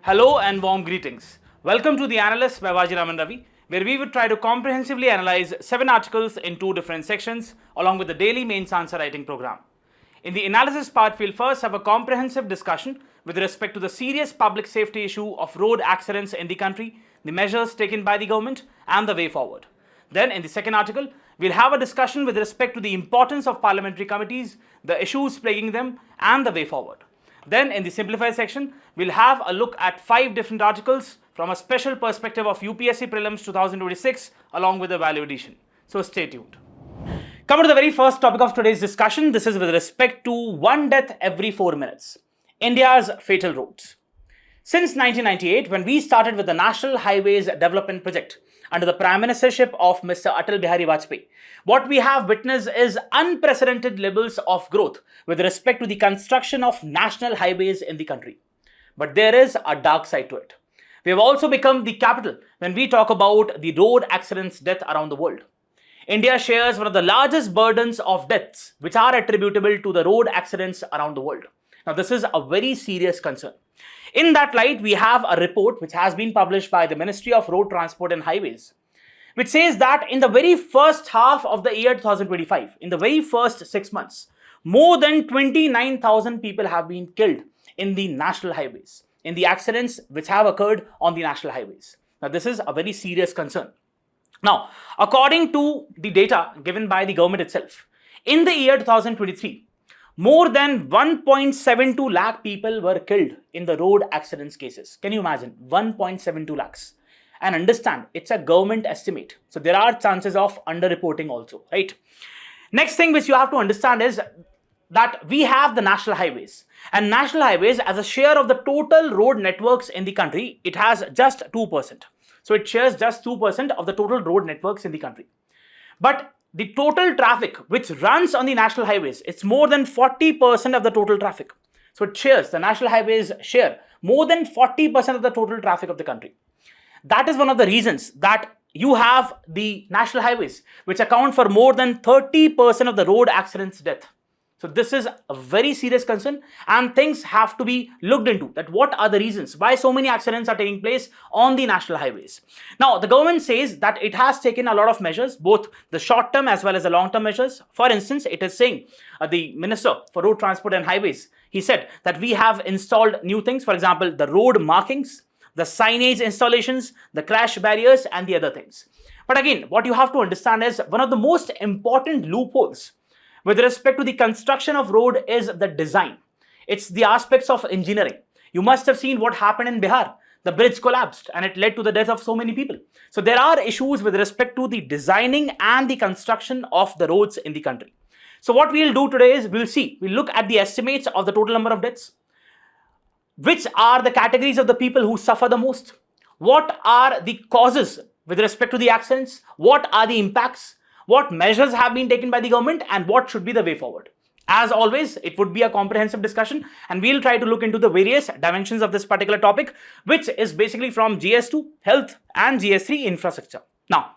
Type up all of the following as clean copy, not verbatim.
Hello and warm greetings. Welcome to the Analyst by Vajiram and Ravi, where we would try to comprehensively analyze 7 articles in 2 different sections along with the daily mains answer writing program. In the analysis part, we'll first have a comprehensive discussion with respect to the serious public safety issue of road accidents in the country, the measures taken by the government and the way forward. Then in the second article, we'll have a discussion with respect to the importance of parliamentary committees, the issues plaguing them and the way forward. Then in the simplified section, we'll have a look at 5 different articles from a special perspective of UPSC Prelims 2026 along with the value addition. So stay tuned. Coming to the very first topic of today's discussion, this is with respect to 1 death every 4 minutes. India's fatal roads. Since 1998, when we started with the National Highways Development Project under the Prime Ministership of Mr. Atal Bihari Vajpayee, what we have witnessed is unprecedented levels of growth with respect to the construction of national highways in the country. But there is a dark side to it. We have also become the capital when we talk about the road accidents death around the world. India shares one of the largest burdens of deaths which are attributable to the road accidents around the world. Now, this is a very serious concern. In that light, we have a report which has been published by the Ministry of Road Transport and Highways, which says that in the very first half of the year 2025, in the very first 6 months, more than 29,000 people have been killed in the national highways, in the accidents which have occurred on the national highways. Now, this is a very serious concern. Now, according to the data given by the government itself, in the year 2023, more than 1.72 lakh people were killed in the road accidents cases. Can you imagine? 1.72 lakhs. And understand, it's a government estimate. So there are chances of underreporting also, right? Next thing which you have to understand is that we have the national highways. And national highways, as a share of the total road networks in the country, it has just 2%. So it shares just 2% of the total road networks in the country. But the total traffic which runs on the national highways, it's more than 40% of the total traffic. So it shares, the national highways share more than 40% of the total traffic of the country. That is one of the reasons that you have the national highways which account for more than 30% of the road accidents death. So this is a very serious concern and things have to be looked into, that what are the reasons why so many accidents are taking place on the national highways. Now, the government says that it has taken a lot of measures, both the short term as well as the long term measures. For instance, it is saying the Minister for Road Transport and Highways, he said that we have installed new things, for example, the road markings, the signage installations, the crash barriers and the other things. But again, what you have to understand is one of the most important loopholes with respect to the construction of road is the design. It's the aspects of engineering. You must have seen what happened in Bihar. The bridge collapsed and it led to the death of so many people. So there are issues with respect to the designing and the construction of the roads in the country. So what we'll do today is we'll look at the estimates of the total number of deaths. Which are the categories of the people who suffer the most? What are the causes with respect to the accidents? What are the impacts? What measures have been taken by the government and what should be the way forward? As always, it would be a comprehensive discussion and we'll try to look into the various dimensions of this particular topic, which is basically from GS2, health and GS3, infrastructure. Now,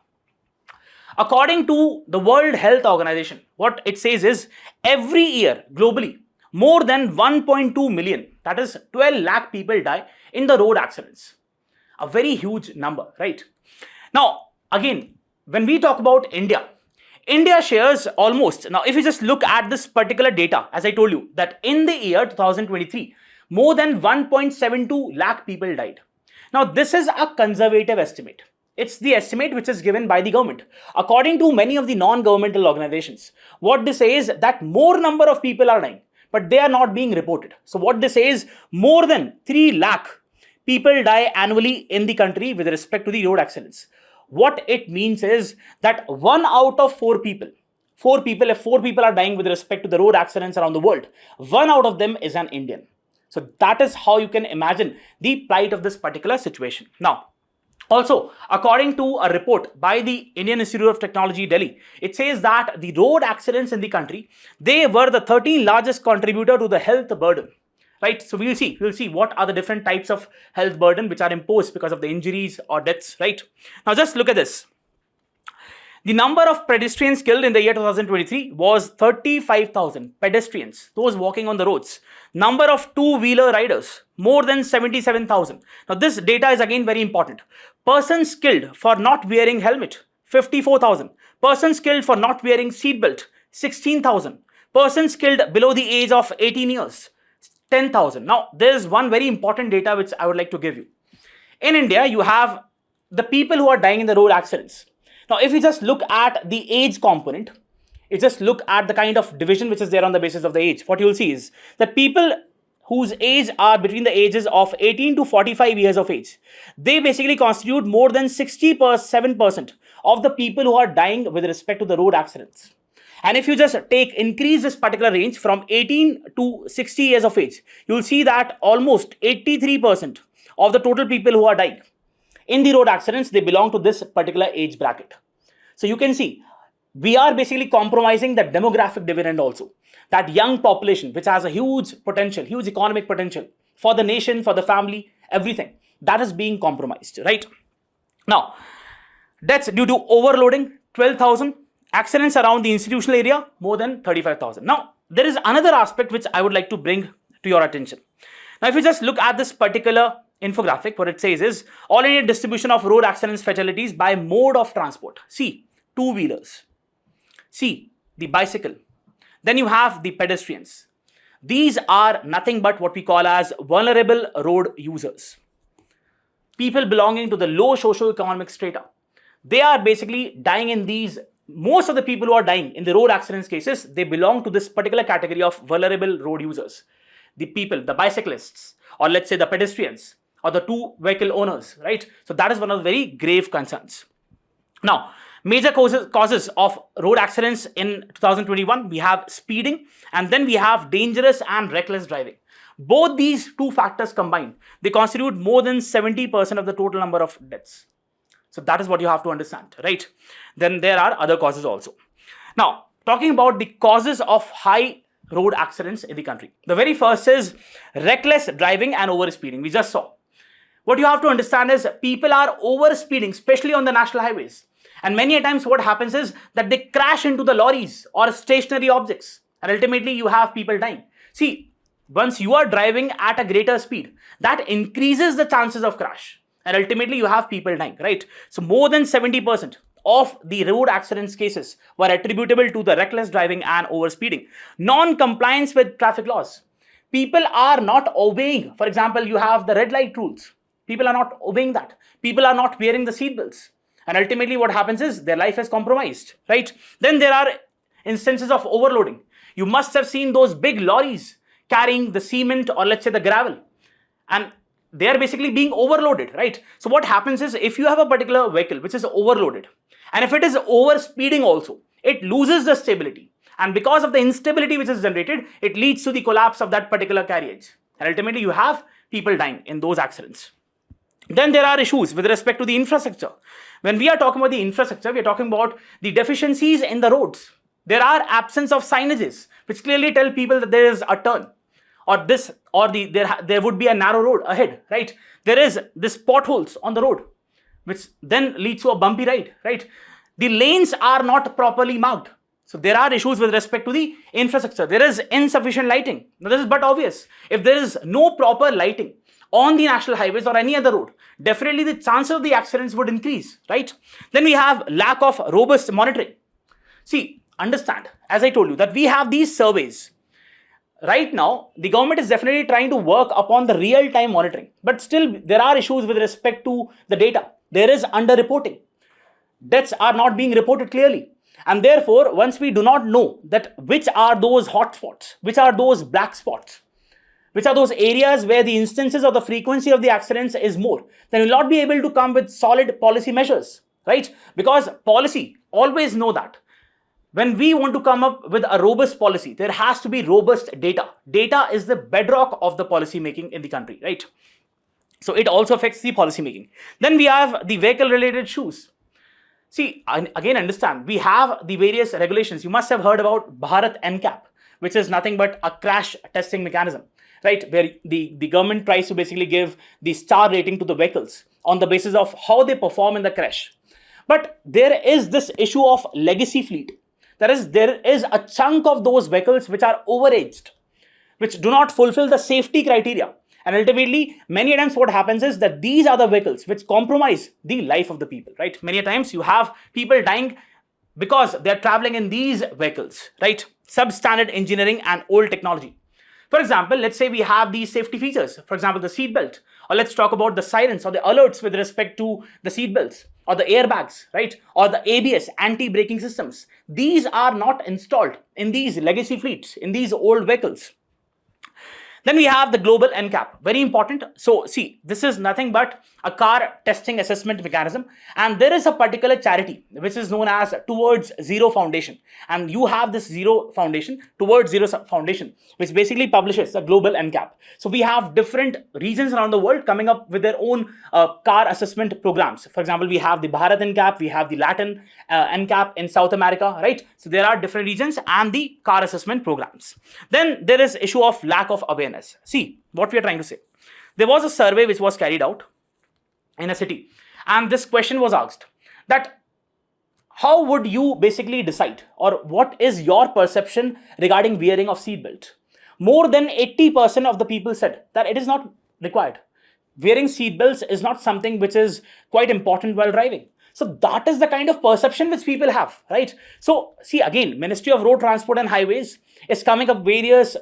according to the World Health Organization, what it says is every year globally, more than 1.2 million, that is 12 lakh people die in the road accidents. A very huge number, right? Now, again, when we talk about India shares almost, now if you just look at this particular data, as I told you, that in the year 2023, more than 1.72 lakh people died. Now, this is a conservative estimate. It's the estimate which is given by the government. According to many of the non-governmental organizations, what they say is that more number of people are dying, but they are not being reported. So what they say is more than 3 lakh people die annually in the country with respect to the road accidents. What it means is that 1 out of 4 people, if 4 people are dying with respect to the road accidents around the world, 1 out of them is an Indian. So that is how you can imagine the plight of this particular situation. Now, also, according to a report by the Indian Institute of Technology, Delhi, it says that the road accidents in the country, they were the 13th largest contributor to the health burden. Right, so we'll see what are the different types of health burden which are imposed because of the injuries or deaths, right? Now just look at this. The number of pedestrians killed in the year 2023 was 35,000 pedestrians, those walking on the roads. Number of two-wheeler riders, more than 77,000. Now this data is again very important. Persons killed for not wearing helmet, 54,000. Persons killed for not wearing seatbelt, 16,000. Persons killed below the age of 18 years, 10,000. Now there is one very important data which I would like to give you. In India, you have the people who are dying in the road accidents. Now, if you just look at the age component, you just look at the kind of division which is there on the basis of the age, what you will see is that people whose age are between the ages of 18 to 45 years of age, they basically constitute more than 67% of the people who are dying with respect to the road accidents. And if you just increase this particular range from 18 to 60 years of age, you will see that almost 83% of the total people who are dying in the road accidents, they belong to this particular age bracket. So you can see, we are basically compromising the demographic dividend also. That young population, which has a huge potential, huge economic potential for the nation, for the family, everything, that is being compromised, right? Now, deaths due to overloading, 12,000. Accidents around the institutional area, more than 35,000. Now, there is another aspect which I would like to bring to your attention. Now, if you just look at this particular infographic, what it says is all India distribution of road accidents fatalities by mode of transport. See, two-wheelers. See, the bicycle. Then you have the pedestrians. These are nothing but what we call as vulnerable road users. People belonging to the low socio-economic strata. They are basically dying in these, most of the people who are dying in the road accidents cases, they belong to this particular category of vulnerable road users. The people, the bicyclists, or let's say the pedestrians, or the two vehicle owners, right? So that is one of the very grave concerns. Now, major causes of road accidents in 2021, we have speeding, and then we have dangerous and reckless driving. Both these two factors combined, they constitute more than 70% of the total number of deaths. So that is what you have to understand, right? Then there are other causes also. Now, talking about the causes of high road accidents in the country. The very first is reckless driving and overspeeding. We just saw. What you have to understand is people are overspeeding, especially on the national highways. And many a times what happens is that they crash into the lorries or stationary objects. And ultimately you have people dying. See, once you are driving at a greater speed, that increases the chances of crash. And ultimately you have people dying, right? So more than 70% of the road accidents cases were attributable to the reckless driving and overspeeding. Non-compliance with traffic laws. People are not obeying. For example, you have the red light rules. People are not obeying that. People are not wearing the seat belts. And ultimately what happens is their life is compromised, right? Then there are instances of overloading. You must have seen those big lorries carrying the cement or let's say the gravel. And they are basically being overloaded, right? So what happens is if you have a particular vehicle which is overloaded, and if it is overspeeding also, it loses the stability. And because of the instability which is generated, it leads to the collapse of that particular carriage. And ultimately you have people dying in those accidents. Then there are issues with respect to the infrastructure. When we are talking about the infrastructure, we are talking about the deficiencies in the roads. There are absence of signages which clearly tell people that there is a turn or this or there would be a narrow road ahead, right? There is this potholes on the road which then leads to a bumpy ride, right? The lanes are not properly marked. So there are issues with respect to the infrastructure. There is insufficient lighting. Now this is but obvious. If there is no proper lighting on the national highways or any other road, definitely the chances of the accidents would increase, right? Then we have lack of robust monitoring. See, understand, as I told you, that we have these surveys. Right now, the government is definitely trying to work upon the real-time monitoring, but still there are issues with respect to the data. There is under-reporting. Deaths are not being reported clearly. And therefore, once we do not know that which are those hot spots, which are those black spots, which are those areas where the instances of the frequency of the accidents is more, then we'll not be able to come with solid policy measures, right? Because policy, always know that when we want to come up with a robust policy, there has to be robust data. Data is the bedrock of the policy making in the country, right? So it also affects the policy making. Then we have the vehicle related issues. See, again understand, we have the various regulations. You must have heard about Bharat NCAP, which is nothing but a crash testing mechanism, right? Where the government tries to basically give the star rating to the vehicles on the basis of how they perform in the crash. But there is this issue of legacy fleet. There is a chunk of those vehicles which are overaged, which do not fulfill the safety criteria. And ultimately, many times what happens is that these are the vehicles which compromise the life of the people, right? Many times you have people dying because they're traveling in these vehicles, right? Substandard engineering and old technology. For example, let's say we have these safety features, for example, the seat belt, or let's talk about the sirens or the alerts with respect to the seat belts, or the airbags, right? Or the ABS, anti-braking systems. These are not installed in these legacy fleets, in these old vehicles. Then we have the global NCAP, very important. So see, this is nothing but a car testing assessment mechanism, and there is a particular charity which is known as Towards Zero Foundation, and you have this Zero Foundation, Towards Zero Foundation, which basically publishes the global NCAP. So we have different regions around the world coming up with their own car assessment programs. For example, we have the Bharat NCAP, we have the Latin NCAP in South America, right? So there are different regions and the car assessment programs. Then there is issue of lack of awareness. See what we are trying to say. There was a survey which was carried out in a city, and this question was asked that how would you basically decide, or what is your perception regarding wearing of seatbelt? More than 80% of the people said that it is not required. Wearing seatbelts is not something which is quite important while driving. So that is the kind of perception which people have, right? So see, again, Ministry of Road Transport and Highways is coming up various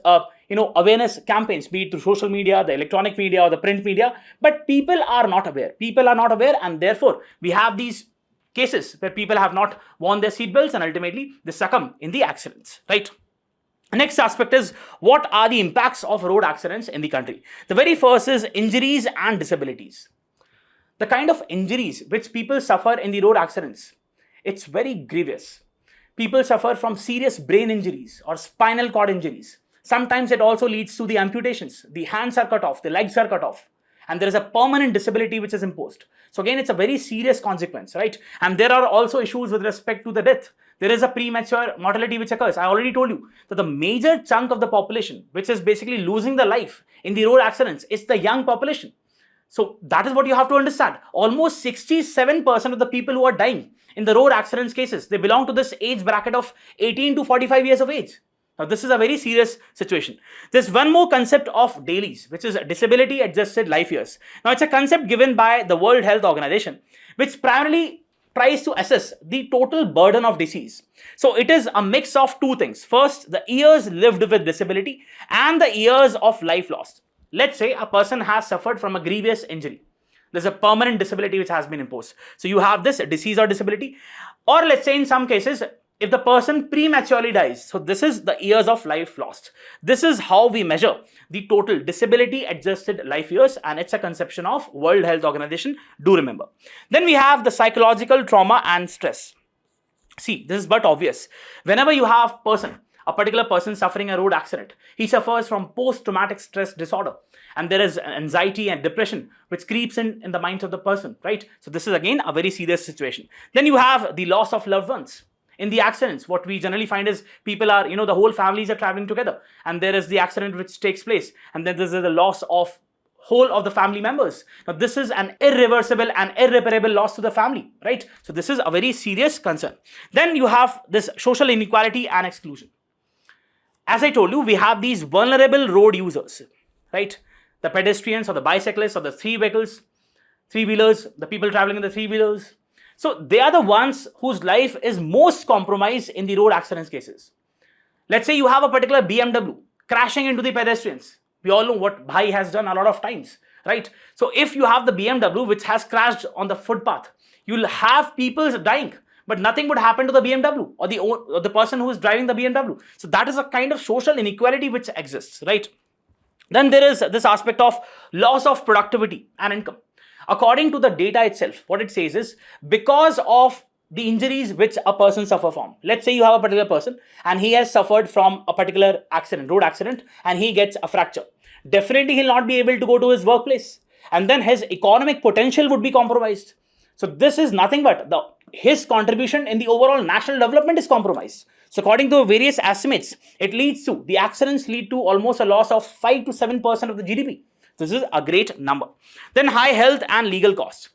awareness campaigns, be it through social media, the electronic media, or the print media, but people are not aware. People are not aware, and therefore we have these cases where people have not worn their seatbelts and ultimately they succumb in the accidents, right? The next aspect is, what are the impacts of road accidents in the country? The very first is injuries and disabilities. The kind of injuries which people suffer in the road accidents, it's very grievous. People suffer from serious brain injuries or spinal cord injuries. Sometimes it also leads to the amputations. The hands are cut off, the legs are cut off, and there is a permanent disability which is imposed. So again, it's a very serious consequence, right? And there are also issues with respect to the death. There is a premature mortality which occurs. I already told you that the major chunk of the population which is basically losing their life in the road accidents is the young population. So that is what you have to understand. Almost 67% of the people who are dying in the road accidents cases, they belong to this age bracket of 18 to 45 years of age. Now this is a very serious situation. There's one more concept of DALYs, which is disability adjusted life years. Now it's a concept given by the World Health Organization, which primarily tries to assess the total burden of disease. So it is a mix of two things. First, the years lived with disability and the years of life lost. Let's say a person has suffered from a grievous injury. There's a permanent disability which has been imposed. So you have this disease or disability. Or let's say in some cases, if the person prematurely dies, so this is the years of life lost. This is how we measure the total disability adjusted life years, and it's a conception of World Health Organization, do remember. Then we have the psychological trauma and stress. See, this is but obvious. Whenever you have a particular person suffering a road accident, he suffers from post-traumatic stress disorder, and there is anxiety and depression which creeps in the minds of the person, right? So this is again a very serious situation. Then you have the loss of loved ones. In the accidents, what we generally find is people are, the whole families are traveling together, and there is the accident which takes place, and then there's the loss of whole of the family members. Now this is an irreversible and irreparable loss to the family, right? So this is a very serious concern. Then you have this social inequality and exclusion. As I told you, we have these vulnerable road users, right? The pedestrians or the bicyclists or the three-wheelers, the people traveling in the three-wheelers. So they are the ones whose life is most compromised in the road accidents cases. Let's say you have a particular BMW crashing into the pedestrians. We all know what Bhai has done a lot of times, right? So if you have the BMW which has crashed on the footpath, you'll have people dying, but nothing would happen to the BMW or the person who is driving the BMW. So that is a kind of social inequality which exists, right? Then there is this aspect of loss of productivity and income. According to the data itself, what it says is, because of the injuries which a person suffers from. Let's say you have a particular person and he has suffered from a particular accident, road accident, and he gets a fracture. Definitely he'll not be able to go to his workplace, and then his economic potential would be compromised. So this is nothing but his contribution in the overall national development is compromised. So according to various estimates, the accidents lead to almost a loss of 5 to 7% of the GDP. This is a great number. Then high health and legal costs.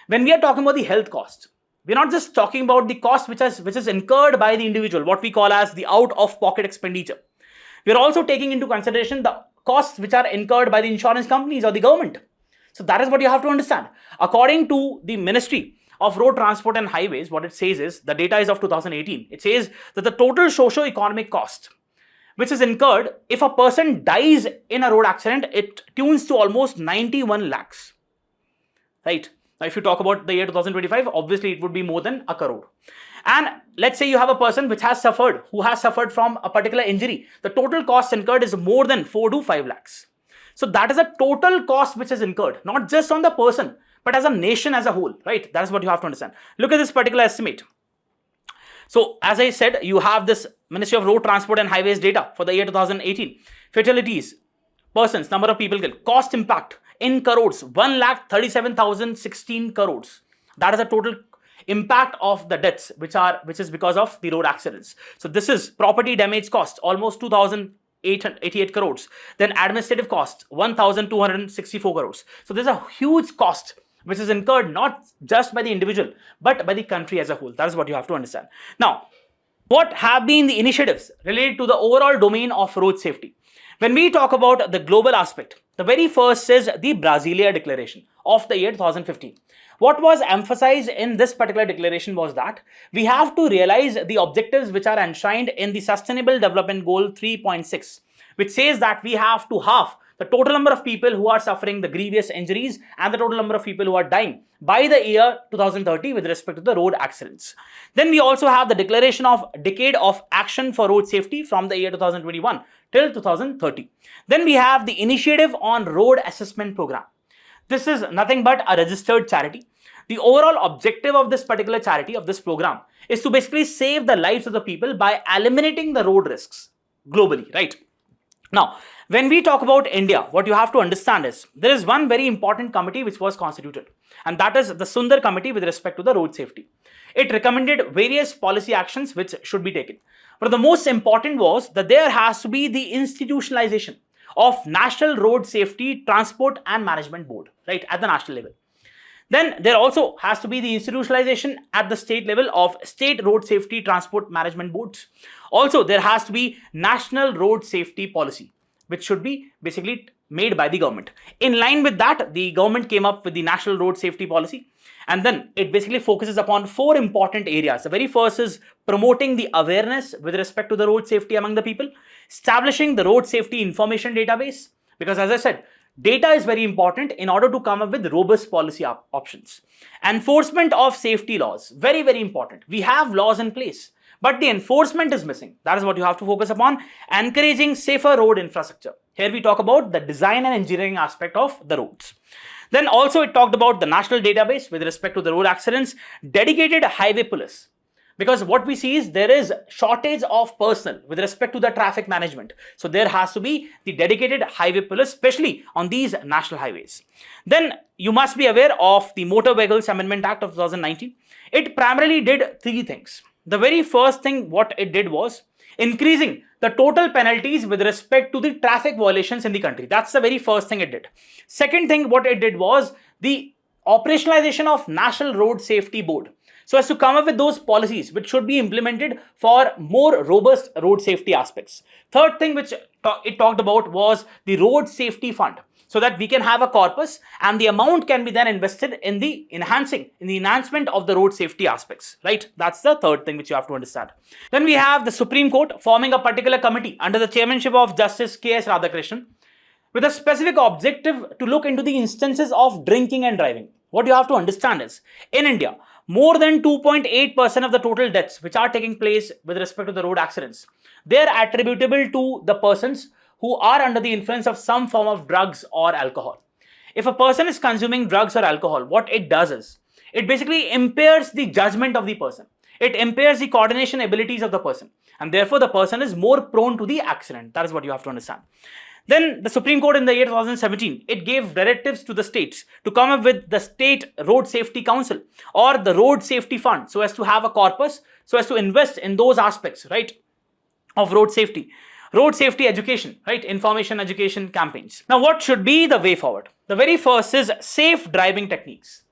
When we are talking about the health costs, we're not just talking about the cost which is incurred by the individual, what we call as the out-of-pocket expenditure. We're also taking into consideration the costs which are incurred by the insurance companies or the government. So that is what you have to understand. According to the Ministry of Road Transport and Highways, what it says is, the data is of 2018. It says that the total socio-economic cost which is incurred if a person dies in a road accident, it tunes to almost 91 lakhs. Right? Now, if you talk about the year 2025, obviously it would be more than a crore. And let's say you have a person who has suffered from a particular injury. The total cost incurred is more than 4 to 5 lakhs. So that is a total cost which is incurred, not just on the person, but as a nation as a whole, right? That is what you have to understand. Look at this particular estimate. So as I said, you have this Ministry of Road Transport and Highways data for the year 2018. Fatalities, persons, number of people killed, cost impact in crores, 1,37,016 crores. That is the total impact of the deaths which is because of the road accidents. So this is property damage cost, almost 2,888 crores. Then administrative cost, 1,264 crores. So there's a huge cost which is incurred not just by the individual, but by the country as a whole. That is what you have to understand. Now, what have been the initiatives related to the overall domain of road safety? When we talk about the global aspect, the very first is the Brasilia Declaration of the year 2015. What was emphasized in this particular declaration was that we have to realize the objectives which are enshrined in the Sustainable Development Goal 3.6, which says that we have to halve the total number of people who are suffering the grievous injuries and the total number of people who are dying by the year 2030 with respect to the road accidents. Then we also have the declaration of Decade of Action for Road Safety from the year 2021 till 2030. Then we have the Initiative on Road Assessment Program. This is nothing but a registered charity. The overall objective of this particular charity, of this program, is to basically save the lives of the people by eliminating the road risks globally, right? Now, when we talk about India, what you have to understand is there is one very important committee which was constituted, and that is the Sundar Committee with respect to the road safety. It recommended various policy actions which should be taken. But the most important was that there has to be the institutionalization of National Road Safety Transport and Management Board, right, at the national level. Then there also has to be the institutionalization at the state level of State Road Safety Transport Management Boards. Also, there has to be National Road Safety Policy, which should be basically made by the government. In line with that, the government came up with the National Road Safety Policy, and then it basically focuses upon 4 important areas. The very first is promoting the awareness with respect to the road safety among the people, establishing the road safety information database, because as I said, data is very important in order to come up with robust policy options. Enforcement of safety laws, very, very important. We have laws in place, but the enforcement is missing. That is what you have to focus upon. Encouraging safer road infrastructure. Here we talk about the design and engineering aspect of the roads. Then also it talked about the national database with respect to the road accidents, dedicated highway police. Because what we see is there is shortage of personnel with respect to the traffic management. So there has to be the dedicated highway police, especially on these national highways. Then you must be aware of the Motor Vehicles Amendment Act of 2019. It primarily did 3 things. The very first thing what it did was increasing the total penalties with respect to the traffic violations in the country. That's the very first thing it did. Second thing what it did was the operationalization of National Road Safety Board, so as to come up with those policies which should be implemented for more robust road safety aspects. Third thing which it talked about was the Road Safety Fund, so that we can have a corpus and the amount can be then invested in the enhancement of the road safety aspects, right? That's the third thing which you have to understand. Then we have the Supreme Court forming a particular committee under the chairmanship of Justice K.S. Radhakrishnan with a specific objective to look into the instances of drinking and driving. What you have to understand is, in India, more than 2.8% of the total deaths which are taking place with respect to the road accidents, they are attributable to the persons who are under the influence of some form of drugs or alcohol. If a person is consuming drugs or alcohol, what it does is, it basically impairs the judgment of the person. It impairs the coordination abilities of the person, and therefore the person is more prone to the accident. That is what you have to understand. Then the Supreme Court in the year 2017, it gave directives to the states to come up with the State Road Safety Council or the Road Safety Fund, so as to have a corpus, so as to invest in those aspects, right, of road safety. Road safety education, right, information education campaigns. Now, what should be the way forward? The very first is safe driving techniques.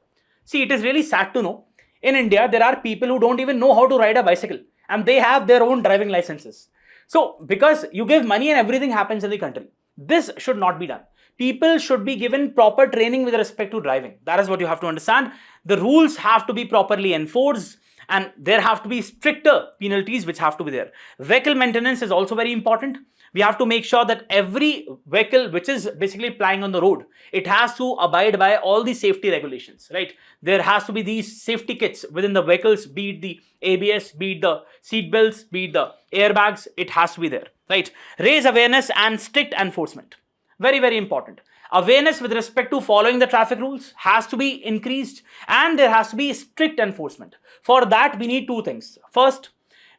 See, it is really sad to know In India, there are people who don't even know how to ride a bicycle and they have their own driving licenses. So because you give money and everything happens in the country, this should not be done. People should be given proper training with respect to driving. That is what you have to understand. The rules have to be properly enforced and there have to be stricter penalties which have to be there. Vehicle maintenance is also very important. We have to make sure that every vehicle which is basically plying on the road, it has to abide by all the safety regulations, right? There has to be these safety kits within the vehicles, be it the ABS, be it the seat belts, be it the airbags, it has to be there, right? Raise awareness and strict enforcement. Very, very important. Awareness with respect to following the traffic rules has to be increased and there has to be strict enforcement. For that, we need two things. First,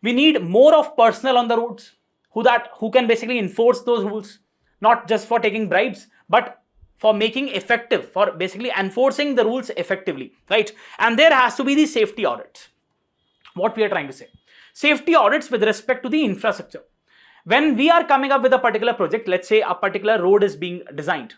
we need more of personnel on the roads who can basically enforce those rules, not just for taking bribes, but for making effective, for basically enforcing the rules effectively, right? And there has to be the safety audits. What we are trying to say, safety audits with respect to the infrastructure. When we are coming up with a particular project, let's say a particular road is being designed,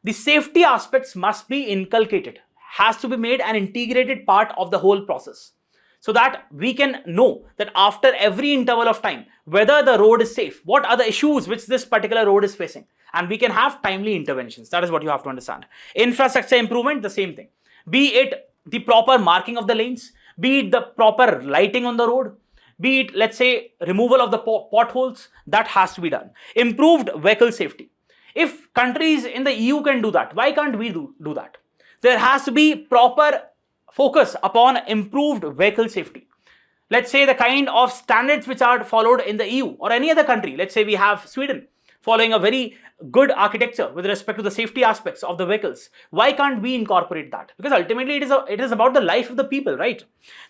the safety aspects must be inculcated, has to be made an integrated part of the whole process, so that we can know that after every interval of time, whether the road is safe, what are the issues which this particular road is facing, and we can have timely interventions. That is what you have to understand. Infrastructure improvement, the same thing. Be it the proper marking of the lanes, be it the proper lighting on the road, be it, let's say, removal of the potholes, that has to be done. Improved vehicle safety. If countries in the EU can do that, why can't we do that? There has to be proper focus upon improved vehicle safety. Let's say the kind of standards which are followed in the EU or any other country. Let's say we have Sweden following a very good architecture with respect to the safety aspects of the vehicles. Why can't we incorporate that? Because ultimately it is about the life of the people, right?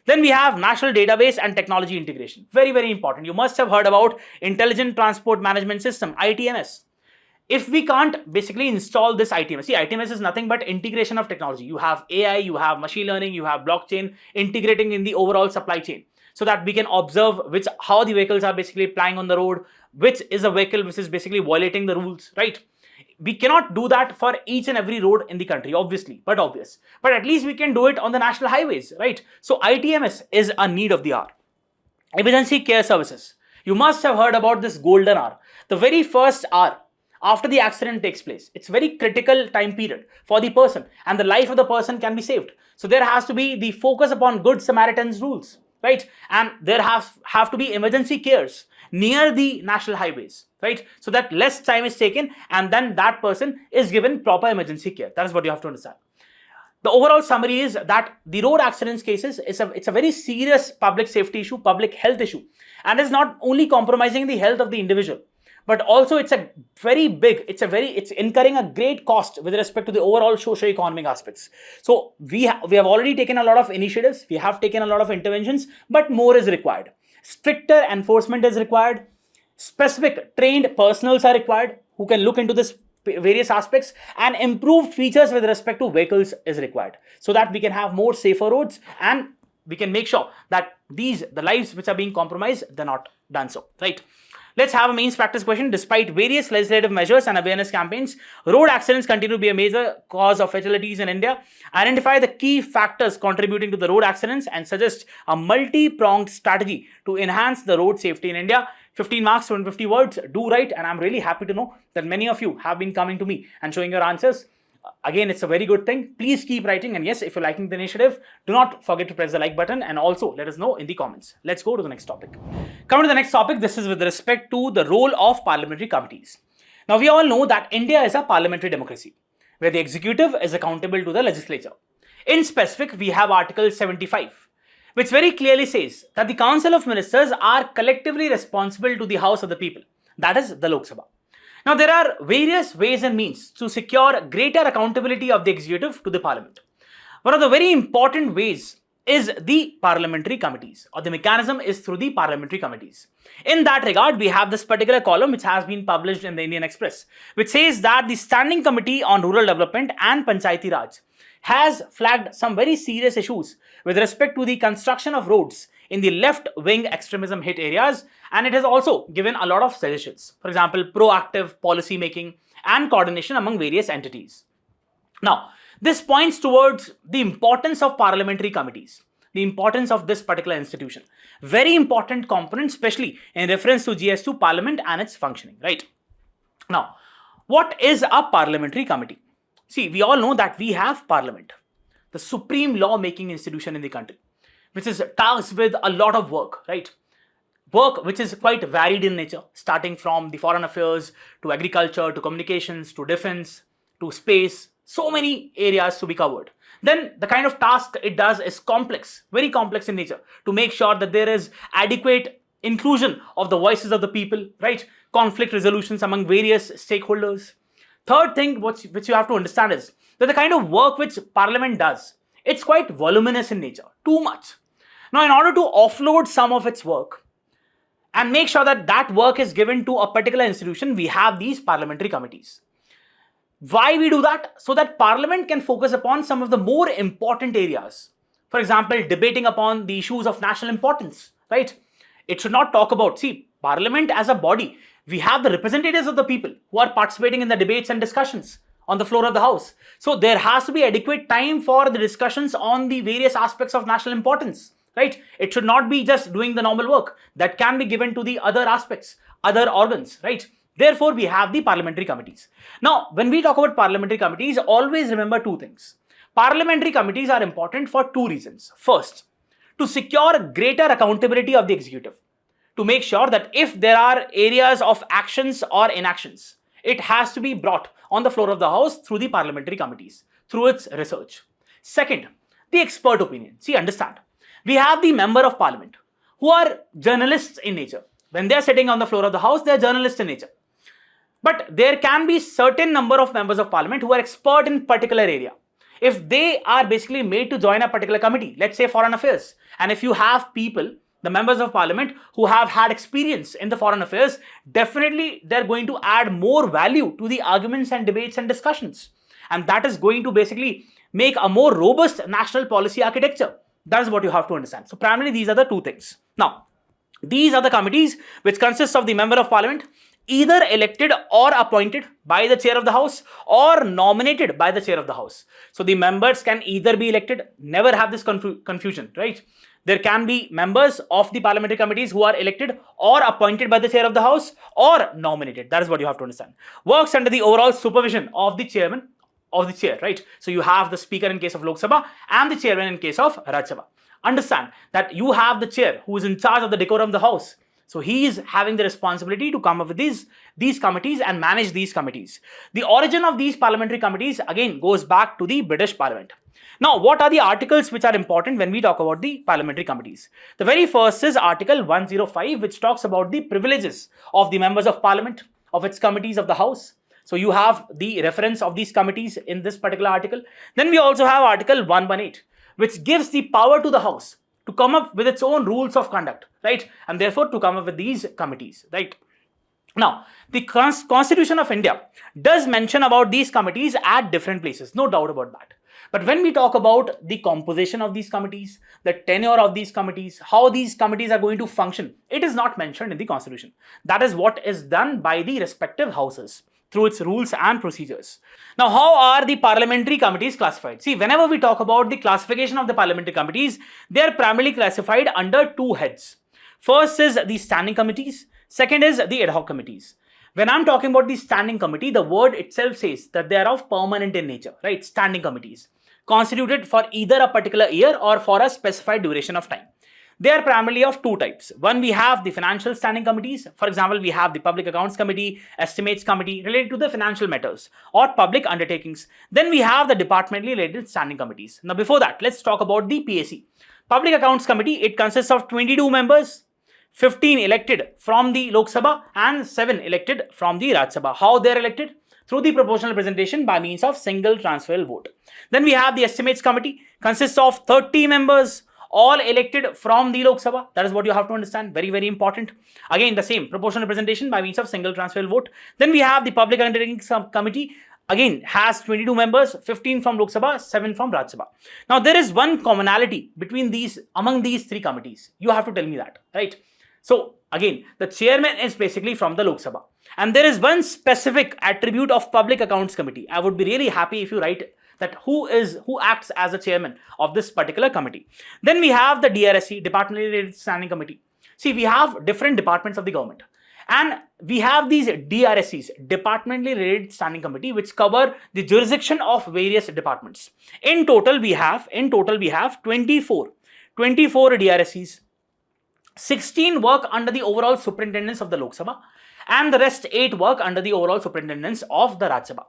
Then we have national database and technology integration. Very, very important. You must have heard about Intelligent Transport Management System, ITMS. If we can't basically install this ITMS, see, ITMS is nothing but integration of technology. You have AI, you have machine learning, you have blockchain integrating in the overall supply chain, so that we can observe how the vehicles are basically plying on the road, which is a vehicle which is basically violating the rules, right? We cannot do that for each and every road in the country, obviously, but at least we can do it on the national highways, right? So ITMS is a need of the hour. Emergency care services. You must have heard about this golden hour, the very first hour after the accident takes place. It's very critical time period for the person and the life of the person can be saved. So there has to be the focus upon Good Samaritan's rules, right? And there have to be emergency cares near the national highways, right? So that less time is taken and then that person is given proper emergency care. That is what you have to understand. The overall summary is that the road accidents cases, it's a very serious public safety issue, public health issue, and is not only compromising the health of the individual, but also it's incurring a great cost with respect to the overall socio-economic aspects. So we have already taken a lot of initiatives, we have taken a lot of interventions, but more is required. Stricter enforcement is required. Specific trained personals are required who can look into this various aspects, and improved features with respect to vehicles is required, so that we can have more safer roads and we can make sure that the lives which are being compromised, they're not done so, right? Let's have a mains practice question. Despite various legislative measures and awareness campaigns, road accidents continue to be a major cause of fatalities in India. Identify the key factors contributing to the road accidents and suggest a multi-pronged strategy to enhance the road safety in India. 15 marks, 250 words. Do write, and I'm really happy to know that many of you have been coming to me and showing your answers. Again, it's a very good thing. Please keep writing, and yes, if you're liking the initiative, do not forget to press the like button and also let us know in the comments. Let's go to the next topic. Coming to the next topic, this is with respect to the role of parliamentary committees. Now, we all know that India is a parliamentary democracy where the executive is accountable to the legislature. In specific, we have Article 75, which very clearly says that the Council of Ministers are collectively responsible to the House of the People, that is the Lok Sabha. Now, there are various ways and means to secure greater accountability of the executive to the parliament. One of the very important ways is the parliamentary committees, or the mechanism is through the parliamentary committees. In that regard, we have this particular column which has been published in the Indian Express, which says that the Standing Committee on Rural Development and Panchayati Raj has flagged some very serious issues with respect to the construction of roads in the left-wing extremism hit areas, and it has also given a lot of suggestions. For example, proactive policy making and coordination among various entities. Now, this points towards the importance of parliamentary committees. the importance of this particular institution. Very important component, especially in reference to GS2 Parliament and its functioning, right? Now, what is a parliamentary committee? See, we all know that we have Parliament, the supreme law-making institution in the country, which is tasked with a lot of work, right? Work which is quite varied in nature, starting from the foreign affairs to agriculture to communications to defense to space, so many areas to be covered. Then the kind of task it does is complex, very complex in nature, to make sure that there is adequate inclusion of the voices of the people, right? Conflict resolutions among various stakeholders. Third thing which you have to understand is that the kind of work which Parliament does, it's quite voluminous in nature, too much. Now, in order to offload some of its work and make sure that that work is given to a particular institution, we have these parliamentary committees. Why we do that? So that Parliament can focus upon some of the more important areas. For example, debating upon the issues of national importance, right? It should not talk about, see, Parliament as a body, we have the representatives of the people who are participating in the debates and discussions on the floor of the House. So there has to be adequate time for the discussions on the various aspects of national importance, right? It should not be just doing the normal work that can be given to the other aspects, other organs, right? Therefore, we have the parliamentary committees. Now, when we talk about parliamentary committees, always remember two things. Parliamentary committees are important for two reasons. First, to secure greater accountability of the executive, to make sure that if there are areas of actions or inactions, it has to be brought on the floor of the House through the parliamentary committees, through its research. Second, the expert opinion. See, understand, we have the member of parliament who are journalists in nature. When they are sitting on the floor of the House, they are journalists in nature. But there can be certain number of members of parliament who are expert in particular area. If they are basically made to join a particular committee, let's say foreign affairs, and if you have people, the members of parliament who have had experience in the foreign affairs, definitely they're going to add more value to the arguments and debates and discussions. And that is going to basically make a more robust national policy architecture. That is what you have to understand. So primarily these are the two things. Now, these are the committees which consist of the member of parliament, either elected or appointed by the chair of the House or nominated by the chair of the House. So the members can either be elected, never have this confusion, right? There can be members of the parliamentary committees who are elected or appointed by the chair of the House or nominated. That is what you have to understand. Works under the overall supervision of the chairman of the chair, right? So you have the speaker in case of Lok Sabha and the chairman in case of Rajya Sabha. Understand that you have the chair who is in charge of the decorum of the House. So he is having the responsibility to come up with these committees and manage these committees. The origin of these parliamentary committees again goes back to the British Parliament. Now, what are the articles which are important when we talk about the parliamentary committees? The very first is Article 105, which talks about the privileges of the members of parliament, of its committees of the House. So you have the reference of these committees in this particular article. Then we also have Article 118, which gives the power to the House to come up with its own rules of conduct, right? And therefore to come up with these committees, right? Now, the Constitution of India does mention about these committees at different places, no doubt about that. But when we talk about the composition of these committees, the tenure of these committees, how these committees are going to function, it is not mentioned in the Constitution. That is what is done by the respective houses through its rules and procedures. Now, how are the parliamentary committees classified? See, whenever we talk about the classification of the parliamentary committees, they are primarily classified under two heads. First is the standing committees. Second is the ad hoc committees. When I'm talking about the standing committee, the word itself says that they are of permanent in nature, right? Standing committees, constituted for either a particular year or for a specified duration of time. They are primarily of two types. One, we have the financial standing committees. For example, we have the Public Accounts Committee, Estimates Committee related to the financial matters or public undertakings. Then we have the departmentally related standing committees. Now, before that, let's talk about the PAC. Public Accounts Committee, it consists of 22 members, 15 elected from the Lok Sabha and 7 elected from the Rajya Sabha. How they are elected? Through the proportional representation by means of single transferal vote. Then we have the Estimates Committee, consists of 30 members, all elected from the Lok Sabha. That is what you have to understand. Very, very important. Again, the same proportional representation by means of single transferal vote. Then we have the Public Undertakings Committee. Again, has 22 members, 15 from Lok Sabha, 7 from Rajya Sabha. Now, there is one commonality between among these three committees. You have to tell me that, right? So, again, the chairman is basically from the Lok Sabha. And there is one specific attribute of Public Accounts Committee. I would be really happy if you write that who acts as the chairman of this particular committee. Then we have the DRSC, Departmentally Related Standing Committee. See, we have different departments of the government, and we have these DRSCs, Departmentally Related Standing Committee, which cover the jurisdiction of various departments. In total, we have 24 DRSCs. 16 work under the overall superintendence of the Lok Sabha, and the rest 8 work under the overall superintendence of the Rajya Sabha.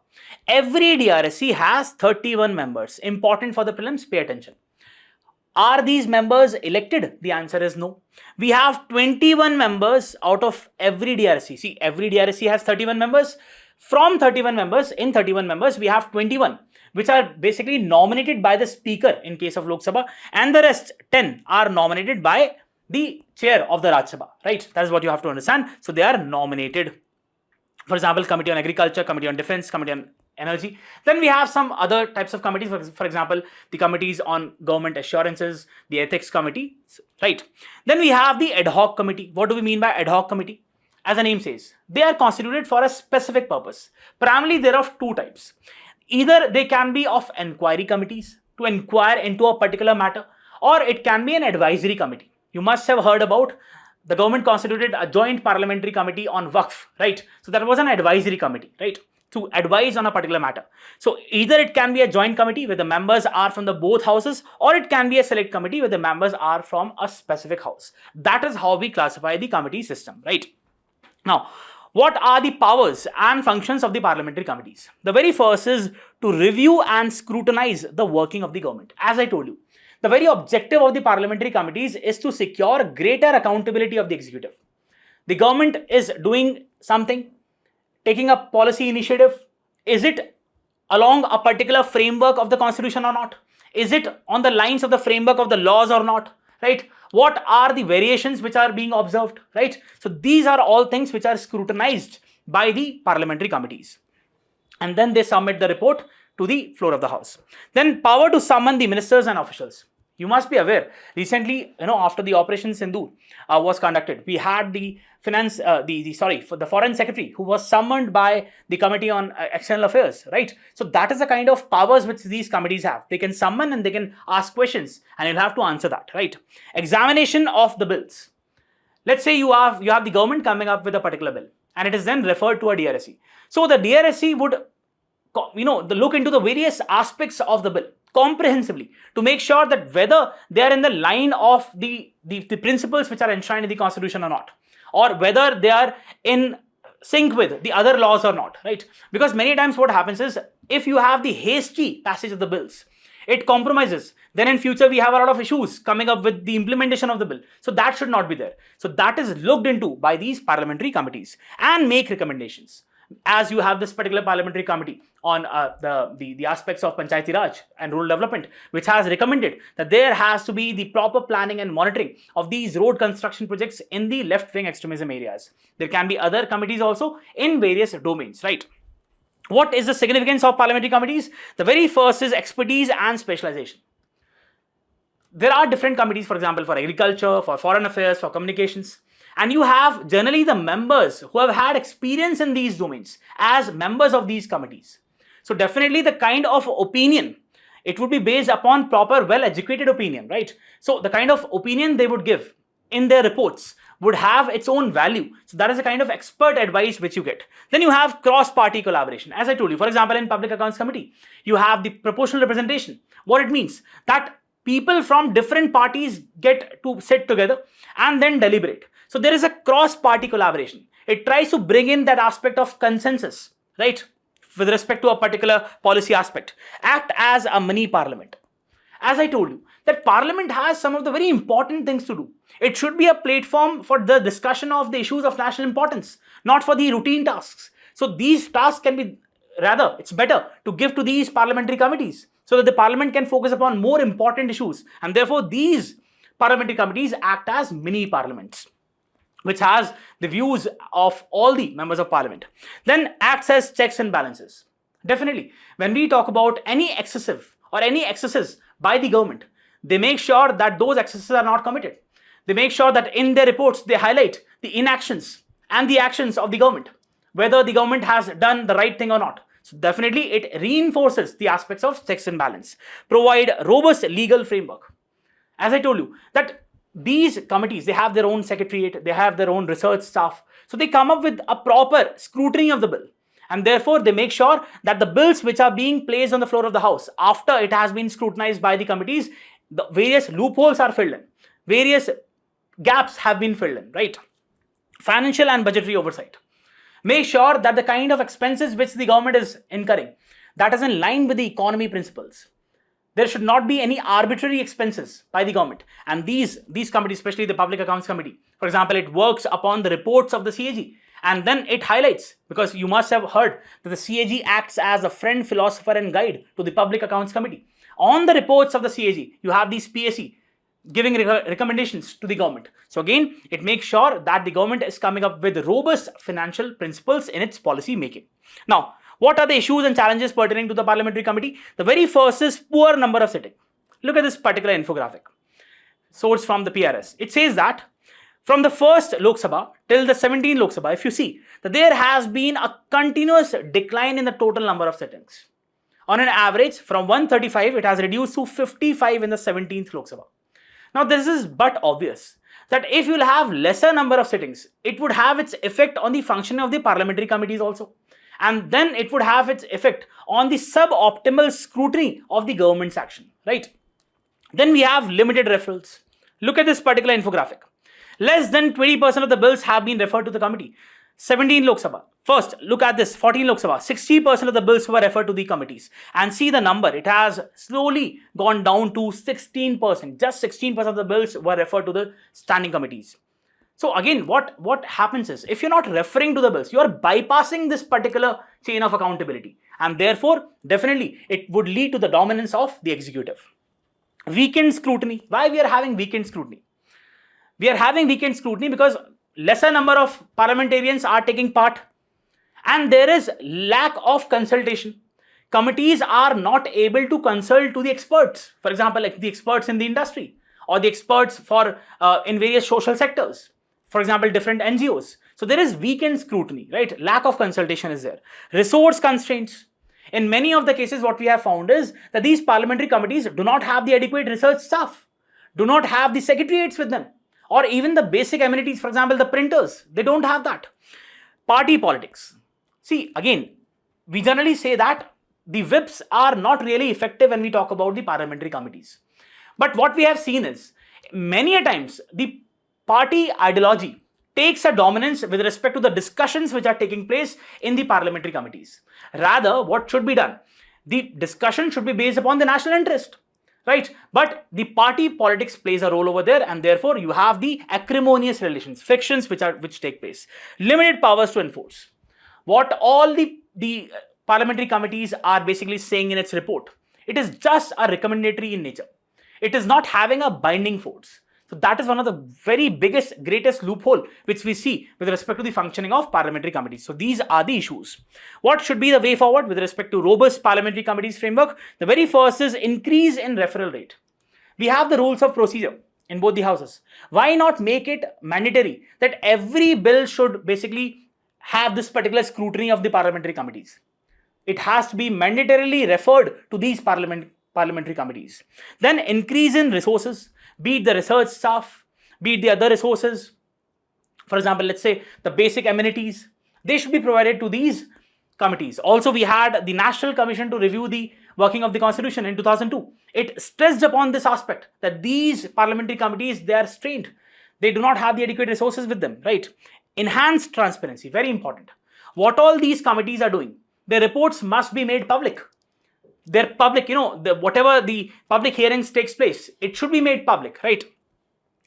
Every DRSC has 31 members. Important for the prelims, pay attention. Are these members elected? The answer is no. We have 21 members out of every DRSC. See, every DRSC has 31 members. From 31 members, we have 21 which are basically nominated by the speaker in case of Lok Sabha, and the rest 10 are nominated by the chair of the Rajya Sabha, right? That is what you have to understand. So they are nominated. For example, Committee on Agriculture, Committee on Defense, Committee on Energy. Then we have some other types of committees, for example, the committees on government assurances, the ethics committee, right? Then we have the ad hoc committee. What do we mean by ad hoc committee? As the name says, they are constituted for a specific purpose. Primarily, they are of 2 types. Either they can be of inquiry committees to inquire into a particular matter, or it can be an advisory committee. You must have heard about the government constituted a joint parliamentary committee on Waqf, right? So that was an advisory committee, right? To advise on a particular matter. So either it can be a joint committee where the members are from the both houses, or it can be a select committee where the members are from a specific house. That is how we classify the committee system, right? Now, what are the powers and functions of the parliamentary committees? The very first is to review and scrutinize the working of the government. As I told you, the very objective of the parliamentary committees is to secure greater accountability of the executive. The government is doing something, taking a policy initiative. Is it along a particular framework of the constitution or not? Is it on the lines of the framework of the laws or not? Right? What are the variations which are being observed? Right? So these are all things which are scrutinized by the parliamentary committees. And then they submit the report to the floor of the House. Then power to summon the ministers and officials. You must be aware, recently, after the Operation Sindoor was conducted, we had the foreign secretary who was summoned by the Committee on External Affairs, right? So that is the kind of powers which these committees have. They can summon and they can ask questions, and you'll have to answer that, right? Examination of the bills. Let's say you have the government coming up with a particular bill, and it is then referred to a DRSC. So the DRSC would look into the various aspects of the bill comprehensively to make sure that whether they are in the line of the principles which are enshrined in the constitution or not, or whether they are in sync with the other laws or not, right? Because many times what happens is, if you have the hasty passage of the bills, it compromises. Then in future we have a lot of issues coming up with the implementation of the bill. So that should not be there. So that is looked into by these parliamentary committees and make recommendations. As you have this particular parliamentary committee on the aspects of Panchayati Raj and rural development, which has recommended that there has to be the proper planning and monitoring of these road construction projects in the left-wing extremism areas. There can be other committees also in various domains, right? What is the significance of parliamentary committees? The very first is expertise and specialization. There are different committees, for example, for agriculture, for foreign affairs, for communications. And you have generally the members who have had experience in these domains as members of these committees. So definitely the kind of opinion, it would be based upon proper, well-educated opinion, right? So the kind of opinion they would give in their reports would have its own value. So that is a kind of expert advice which you get. Then you have cross-party collaboration. As I told you, for example, in Public Accounts Committee, you have the proportional representation. What it means? That people from different parties get to sit together and then deliberate. So there is a cross-party collaboration. It tries to bring in that aspect of consensus, right? With respect to a particular policy aspect. Act as a mini parliament. As I told you, that parliament has some of the very important things to do. It should be a platform for the discussion of the issues of national importance, not for the routine tasks. So these tasks can be, rather, it's better to give to these parliamentary committees so that the parliament can focus upon more important issues. And therefore, these parliamentary committees act as mini parliaments, which has the views of all the members of parliament. Then acts as checks and balances. Definitely, when we talk about any excessive or any excesses by the government, they make sure that those excesses are not committed. They make sure that in their reports, they highlight the inactions and the actions of the government, whether the government has done the right thing or not. So definitely it reinforces the aspects of checks and balance, provide robust legal framework. As I told you, that these committees, they have their own secretariat, they have their own research staff. So they come up with a proper scrutiny of the bill. And therefore, they make sure that the bills which are being placed on the floor of the House, after it has been scrutinized by the committees, the various loopholes are filled in. Various gaps have been filled in, right? Financial and budgetary oversight. Make sure that the kind of expenses which the government is incurring, that is in line with the economy principles. There should not be any arbitrary expenses by the government. And these committees, especially the Public Accounts Committee, for example, it works upon the reports of the CAG. And then it highlights, because you must have heard that the CAG acts as a friend, philosopher and guide to the Public Accounts Committee. On the reports of the CAG, you have these PAC giving recommendations to the government. So again, it makes sure that the government is coming up with robust financial principles in its policy making. Now, what are the issues and challenges pertaining to the Parliamentary Committee? The very first is poor number of sitting. Look at this particular infographic. Source from the PRS. It says that from the first Lok Sabha till the 17th Lok Sabha, if you see that there has been a continuous decline in the total number of sittings. On an average, from 135, it has reduced to 55 in the 17th Lok Sabha. Now, this is but obvious that if you'll have lesser number of sittings, it would have its effect on the functioning of the parliamentary committees also. And then it would have its effect on the suboptimal scrutiny of the government's action, right? Then we have limited referrals. Look at this particular infographic. Less than 20% of the bills have been referred to the committee. 17 Lok Sabha. First, look at this, 14 Lok Sabha. 60% of the bills were referred to the committees. And see the number, it has slowly gone down to 16%. Just 16% of the bills were referred to the standing committees. So again, what happens is, if you're not referring to the bills, you are bypassing this particular chain of accountability. And therefore, definitely, it would lead to the dominance of the executive. Weekend scrutiny. Why we are having weekend scrutiny? We are having weekend scrutiny because lesser number of parliamentarians are taking part and there is lack of consultation. Committees are not able to consult to the experts. For example, like the experts in the industry or the experts for in various social sectors. For example, different NGOs. So there is weekend scrutiny, right? Lack of consultation is there. Resource constraints. In many of the cases, what we have found is that these parliamentary committees do not have the adequate research staff, do not have the secretariats with them, or even the basic amenities, for example, the printers, they don't have that. Party politics. See, again, we generally say that the whips are not really effective when we talk about the parliamentary committees. But what we have seen is, many a times, the party ideology takes a dominance with respect to the discussions which are taking place in the parliamentary committees. Rather, what should be done? The discussion should be based upon the national interest, right? But the party politics plays a role over there, and therefore you have the acrimonious relations, frictions which take place. Limited powers to enforce. What all the parliamentary committees are basically saying in its report, it is just a recommendatory in nature. It is not having a binding force. So that is one of the very greatest loophole which we see with respect to the functioning of parliamentary committees. So these are the issues. What should be the way forward with respect to robust parliamentary committees framework? The very first is increase in referral rate. We have the rules of procedure in both the houses. Why not make it mandatory that every bill should basically have this particular scrutiny of the parliamentary committees? It has to be mandatorily referred to these parliamentary committees. Then increase in resources, be it the research staff, be it the other resources. For example, let's say the basic amenities, they should be provided to these committees. Also, we had the National Commission to review the working of the Constitution in 2002. It stressed upon this aspect that these parliamentary committees, they are strained. They do not have the adequate resources with them, right? Enhanced transparency, very important. What all these committees are doing, their reports must be made public. They're public, whatever the public hearings takes place, it should be made public, right?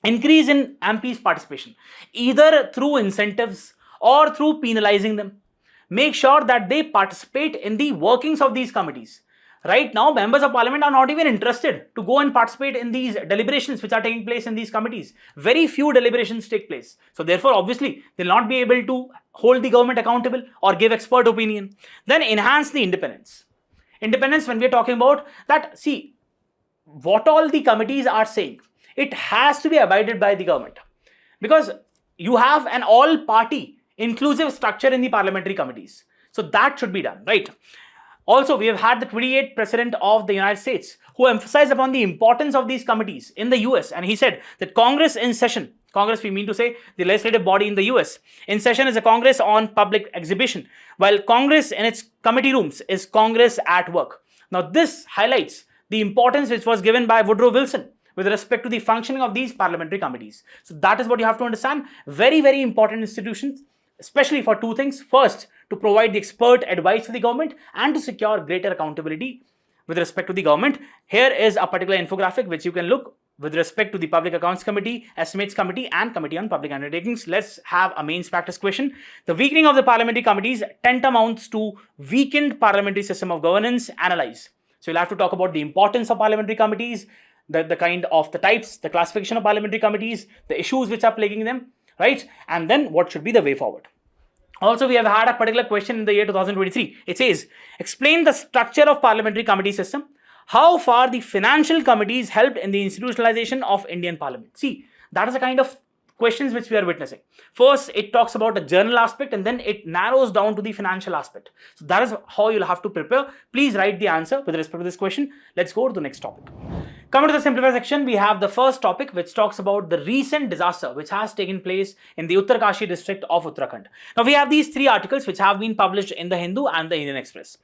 Increase in MPs' participation, either through incentives or through penalizing them. Make sure that they participate in the workings of these committees. Right now, members of parliament are not even interested to go and participate in these deliberations which are taking place in these committees. Very few deliberations take place. So therefore, obviously, they'll not be able to hold the government accountable or give expert opinion. Then enhance the independence. Independence, when we're talking about that, see, what all the committees are saying, it has to be abided by the government. Because you have an all-party inclusive structure in the parliamentary committees. So that should be done, right? Also, we have had the 28th President of the United States who emphasized upon the importance of these committees in the US, and he said that Congress in session, Congress we mean to say the legislative body in the US, in session is a Congress on public exhibition, while Congress in its committee rooms is Congress at work. Now this highlights the importance which was given by Woodrow Wilson with respect to the functioning of these parliamentary committees. So that is what you have to understand. Very, very important institutions, especially for two things. First, to provide the expert advice to the government and to secure greater accountability with respect to the government. Here is a particular infographic which you can look with respect to the Public Accounts Committee, Estimates Committee and Committee on Public Undertakings. Let's have a mains practice question. The weakening of the parliamentary committees tantamounts to weakened parliamentary system of governance. Analyze. So you'll have to talk about the importance of parliamentary committees, the kind of the types, the classification of parliamentary committees, the issues which are plaguing them, right? And then what should be the way forward. Also, we have had a particular question in the year 2023. It says, explain the structure of parliamentary committee system. How far the financial committees helped in the institutionalization of Indian Parliament. See, that is the kind of questions which we are witnessing. First, it talks about the journal aspect and then it narrows down to the financial aspect. So that is how you'll have to prepare. Please write the answer with respect to this question. Let's go to the next topic. Coming to the simplify section, we have the first topic which talks about the recent disaster which has taken place in the Uttarkashi district of Uttarakhand. Now we have these three articles which have been published in the Hindu and the Indian Express.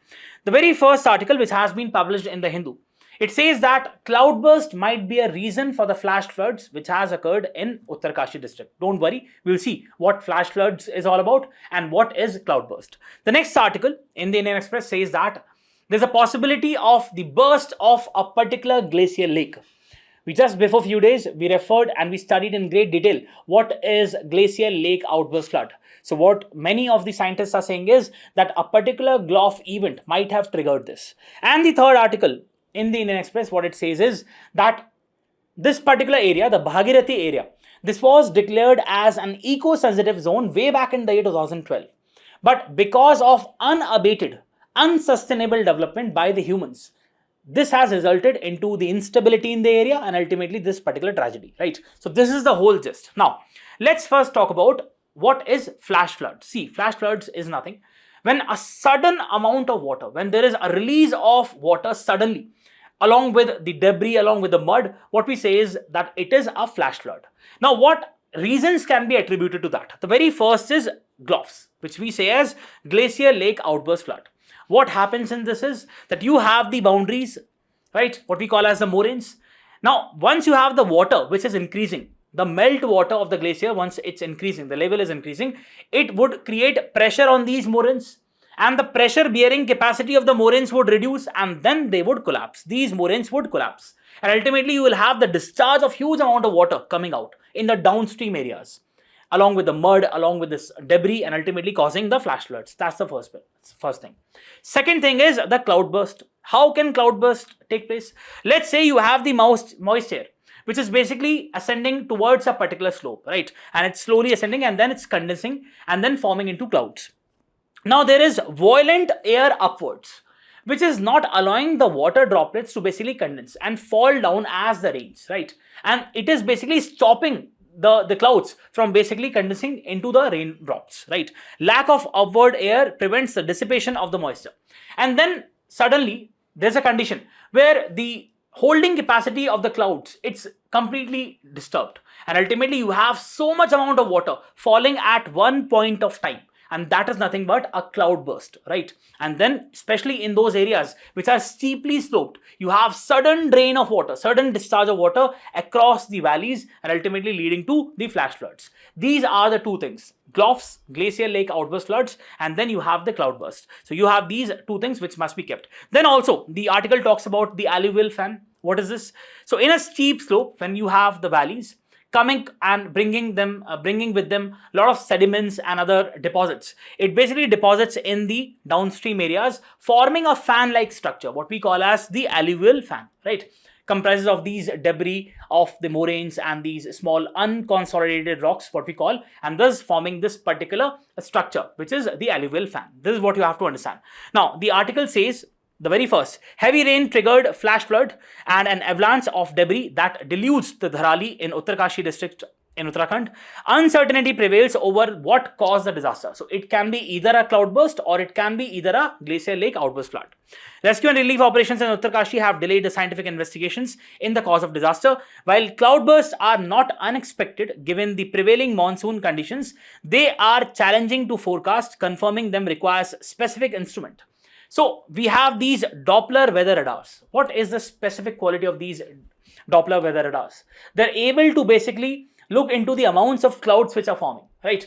The very first article which has been published in the Hindu, it says that cloudburst might be a reason for the flash floods which has occurred in Uttarkashi district. Don't worry, we'll see what flash floods is all about and what is cloudburst. The next article in the Indian Express says that there's a possibility of the burst of a particular glacial lake. We just before few days, we referred and we studied in great detail what is glacial lake outburst flood. So what many of the scientists are saying is that a particular GLOF event might have triggered this. And the third article in the Indian Express, what it says is that this particular area, the Bhagirathi area, this was declared as an eco-sensitive zone way back in the year 2012. But because of unabated, unsustainable development by the humans, this has resulted into the instability in the area and ultimately this particular tragedy, right? So this is the whole gist. Now, let's first talk about what is flash floods. See, flash floods is nothing. When a sudden amount of water, when there is a release of water suddenly, along with the debris, along with the mud, what we say is that it is a flash flood. Now, what reasons can be attributed to that? The very first is GLOFs, which we say as Glacier Lake Outburst Flood. What happens in this is that you have the boundaries, right? What we call as the moraines. Now, once you have the water which is increasing, the melt water of the glacier, once it's increasing, the level is increasing, it would create pressure on these moraines. And the pressure bearing capacity of the moraines would reduce and then they would collapse. These moraines would collapse. And ultimately you will have the discharge of huge amount of water coming out in the downstream areas, along with the mud, along with this debris and ultimately causing the flash floods. That's the first thing. Second thing is the cloudburst. How can cloudburst take place? Let's say you have the moisture, which is basically ascending towards a particular slope, right? And it's slowly ascending and then it's condensing and then forming into clouds. Now there is violent air upwards, which is not allowing the water droplets to basically condense and fall down as the rains, right? And it is basically stopping the clouds from basically condensing into the raindrops, right? Lack of upward air prevents the dissipation of the moisture. And then suddenly there's a condition where the holding capacity of the clouds, it's completely disturbed. And ultimately you have so much amount of water falling at one point of time. And that is nothing but a cloudburst, right? And then especially in those areas which are steeply sloped, you have sudden drain of water, sudden discharge of water across the valleys and ultimately leading to the flash floods. These are the two things: GLOFs, glacial lake outburst floods, and then you have the cloudburst. So you have these two things which must be kept. Then also the article talks about the alluvial fan. What is this? So in a steep slope, when you have the valleys coming and bringing with them a lot of sediments and other deposits, it basically deposits in the downstream areas, forming a fan-like structure, what we call as the alluvial fan, right? Comprises of these debris of the moraines and these small unconsolidated rocks, what we call, and thus forming this particular structure, which is the alluvial fan. This is what you have to understand. Now, the article says, the very first, heavy rain triggered flash flood and an avalanche of debris that deludes the Dharali in Uttarkashi district in Uttarakhand, uncertainty prevails over what caused the disaster. So it can be either a cloudburst or it can be either a glacier lake outburst flood. Rescue and relief operations in Uttarkashi have delayed the scientific investigations in the cause of disaster. While cloudbursts are not unexpected given the prevailing monsoon conditions, they are challenging to forecast. Confirming them requires specific instrument. So we have these Doppler weather radars. What is the specific quality of these Doppler weather radars? They're able to basically look into the amounts of clouds which are forming, right?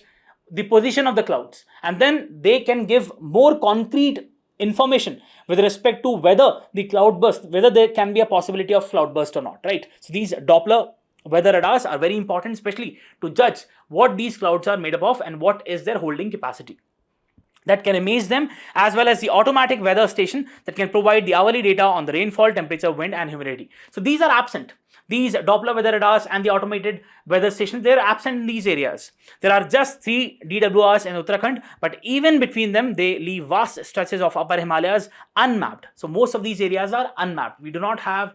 The position of the clouds, and then they can give more concrete information with respect to whether the cloudburst, whether there can be a possibility of cloudburst or not, right? So these Doppler weather radars are very important, especially to judge what these clouds are made up of and what is their holding capacity. That can amaze them, as well as the automatic weather station that can provide the hourly data on the rainfall, temperature, wind and humidity. So these are absent. These Doppler weather radars and the automated weather stations, they are absent in these areas. There are just 3 DWRs in Uttarakhand, but even between them, they leave vast stretches of upper Himalayas unmapped. So most of these areas are unmapped. We do not have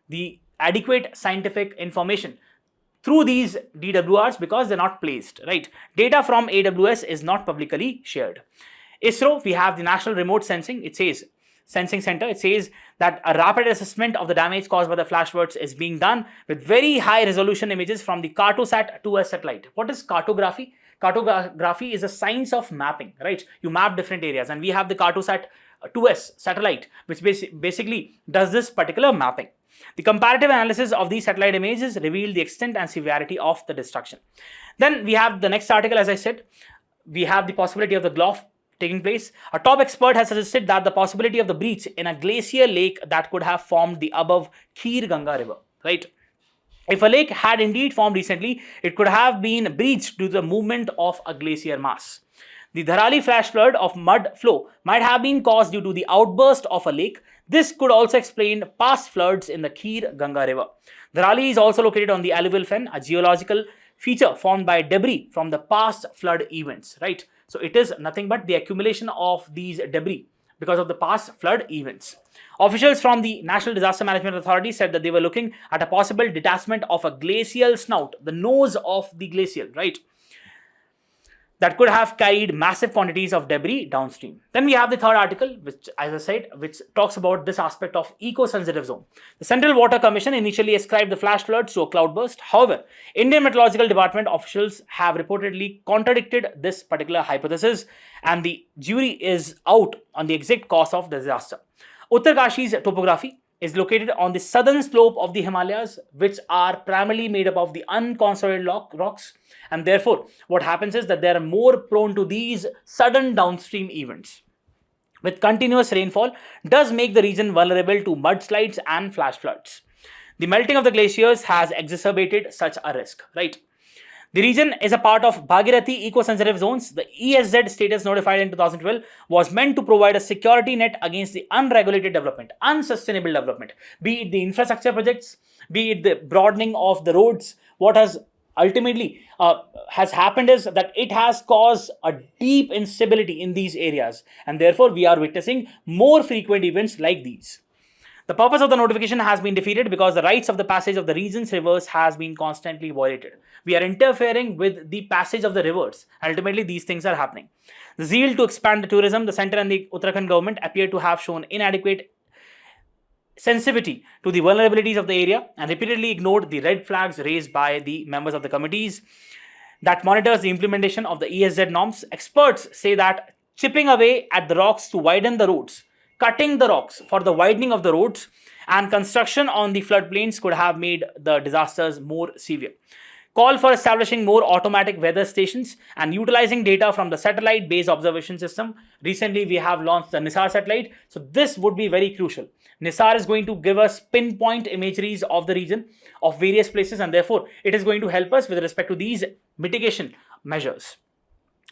the adequate scientific information through these DWRs because they're not placed, right? Data from AWS is not publicly shared. ISRO, we have the National Remote Sensing. It says Sensing Center. It says that a rapid assessment of the damage caused by the flash floods is being done with very high resolution images from the Cartosat 2S satellite. What is cartography? Cartography is a science of mapping, right? You map different areas, and we have the Cartosat 2S satellite, which basically does this particular mapping. The comparative analysis of these satellite images reveal the extent and severity of the destruction. Then we have the next article, as I said, we have the possibility of the GLOF taking place. A top expert has suggested that the possibility of the breach in a glacier lake that could have formed the above Kheer Ganga river, right? If a lake had indeed formed recently, it could have been breached due to the movement of a glacier mass. The Dharali flash flood of mud flow might have been caused due to the outburst of a lake. This could also explain past floods in the Kheer Ganga river. Dharali is also located on the alluvial fen, a geological feature formed by debris from the past flood events, right? So it is nothing but the accumulation of these debris because of the past flood events. Officials from the National Disaster Management Authority said that they were looking at a possible detachment of a glacial snout, the nose of the glacial, right? That could have carried massive quantities of debris downstream. Then we have the third article, which, as I said, which talks about this aspect of eco-sensitive zone. The Central Water Commission initially ascribed the flash floods to a cloudburst. However, Indian Meteorological Department officials have reportedly contradicted this particular hypothesis, and the jury is out on the exact cause of the disaster. Uttarkashi's topography is located on the southern slope of the Himalayas, which are primarily made up of the unconsolidated rocks. And therefore, what happens is that they are more prone to these sudden downstream events. With continuous rainfall, does make the region vulnerable to mudslides and flash floods. The melting of the glaciers has exacerbated such a risk, right? The region is a part of Bhagirathi eco-sensitive zones. The ESZ status notified in 2012 was meant to provide a security net against the unregulated development, unsustainable development, be it the infrastructure projects, be it the broadening of the roads. What has ultimately has happened is that it has caused a deep instability in these areas, and therefore we are witnessing more frequent events like these. The purpose of the notification has been defeated because the rights of the passage of the region's rivers has been constantly violated. We are interfering with the passage of the rivers. Ultimately, these things are happening. The zeal to expand the tourism, the centre and the Uttarakhand government appear to have shown inadequate sensitivity to the vulnerabilities of the area and repeatedly ignored the red flags raised by the members of the committees that monitors the implementation of the ESZ norms. Experts say that chipping away at the rocks to widen the roads, cutting the rocks for the widening of the roads, and construction on the floodplains could have made the disasters more severe. Call for establishing more automatic weather stations and utilizing data from the satellite-based observation system. Recently, we have launched the NISAR satellite. So this would be very crucial. NISAR is going to give us pinpoint imageries of the region of various places, and therefore it is going to help us with respect to these mitigation measures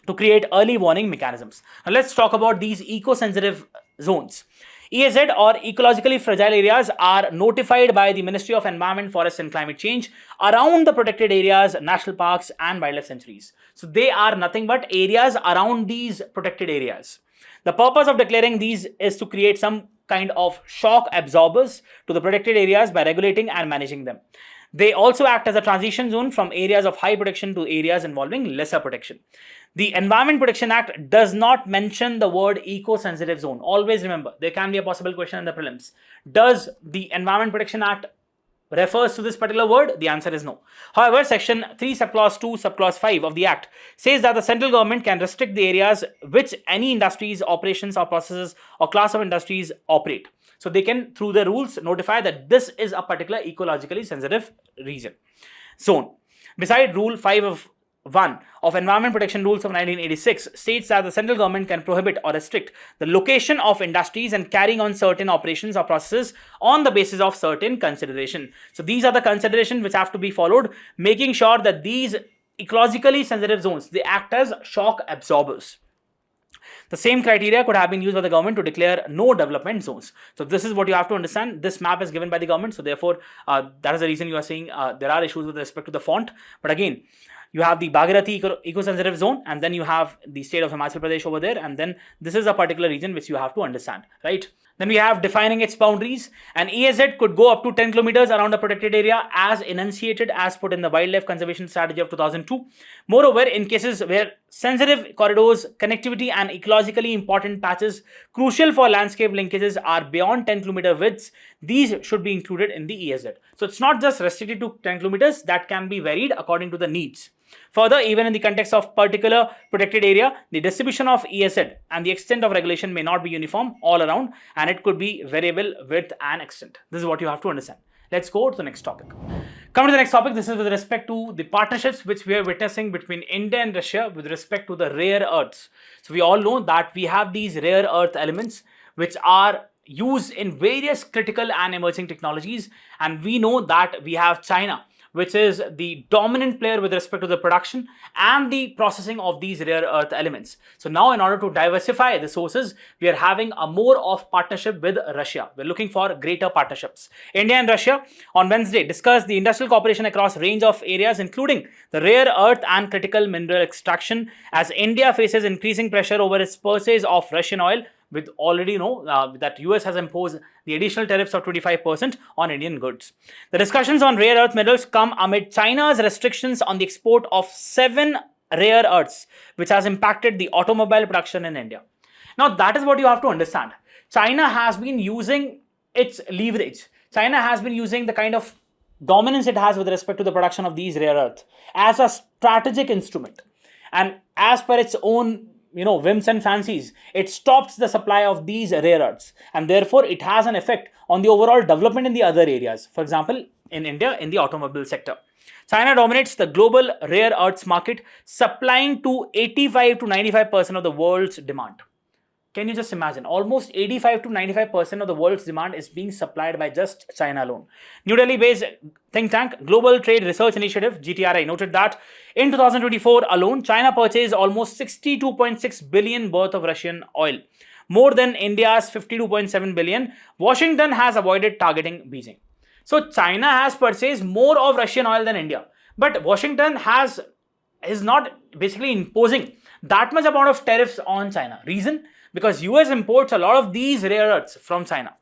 to create early warning mechanisms. Now let's talk about these eco-sensitive zones. EAZ or ecologically fragile areas are notified by the Ministry of Environment, Forest and Climate Change around the protected areas, national parks and wildlife sanctuaries. So they are nothing but areas around these protected areas. The purpose of declaring these is to create some kind of shock absorbers to the protected areas by regulating and managing them. They also act as a transition zone from areas of high protection to areas involving lesser protection. The Environment Protection Act does not mention the word eco-sensitive zone. Always remember, there can be a possible question in the prelims. Does the Environment Protection Act refers to this particular word? The answer is no. However, section 3 subclause 2 subclause 5 of the act says that the central government can restrict the areas which any industries, operations or processes or class of industries operate. So they can, through the rules, notify that this is a particular ecologically sensitive region, zone. Beside Rule 5 of 1 of Environment Protection Rules of 1986 states that the central government can prohibit or restrict the location of industries and carrying on certain operations or processes on the basis of certain consideration. So these are the considerations which have to be followed, making sure that these ecologically sensitive zones, they act as shock absorbers. The same criteria could have been used by the government to declare no development zones. So this is what you have to understand. This map is given by the government. So therefore, that is the reason you are seeing there are issues with respect to the font. But again, you have the Bhagirathi eco-sensitive zone, and then you have the state of Himachal Pradesh over there, and then this is a particular region which you have to understand, right? Then we have defining its boundaries. An EAZ could go up to 10 kilometers around a protected area as enunciated as put in the Wildlife Conservation Strategy of 2002. Moreover, in cases where sensitive corridors, connectivity and ecologically important patches crucial for landscape linkages are beyond 10 kilometer widths, these should be included in the EAZ. So it's not just restricted to 10 kilometers, that can be varied according to the needs. Further, even in the context of particular protected area, the distribution of ESZ and the extent of regulation may not be uniform all around, and it could be variable width and extent. This is what you have to understand. Let's go to the next topic. Coming to the next topic, this is with respect to the partnerships which we are witnessing between India and Russia with respect to the rare earths. So we all know that we have these rare earth elements which are used in various critical and emerging technologies, and we know that we have China, which is the dominant player with respect to the production and the processing of these rare earth elements. So now, in order to diversify the sources, we are having a more of partnership with Russia. We're looking for greater partnerships. India and Russia on Wednesday discussed the industrial cooperation across a range of areas, including the rare earth and critical mineral extraction, as India faces increasing pressure over its purchase of Russian oil. With already know that US has imposed the additional tariffs of 25% on Indian goods. The discussions on rare earth minerals come amid China's restrictions on the export of 7 rare earths, which has impacted the automobile production in India. Now that is what you have to understand. China has been using its leverage. China has been using the kind of dominance it has with respect to the production of these rare earths as a strategic instrument. And as per its own whims and fancies, it stops the supply of these rare earths, and therefore it has an effect on the overall development in the other areas. For example, in India, in the automobile sector, China dominates the global rare earths market, supplying to 85 to 95% of the world's demand. Can you just imagine? Almost 85 to 95% of the world's demand is being supplied by just China alone. New Delhi-based think tank Global Trade Research Initiative (GTRI) noted that in 2024 alone, China purchased almost 62.6 billion worth of Russian oil, more than India's 52.7 billion. Washington has avoided targeting Beijing. So China has purchased more of Russian oil than India, but Washington is not basically imposing that much amount of tariffs on China. Reason? Because US imports a lot of these rare earths from China.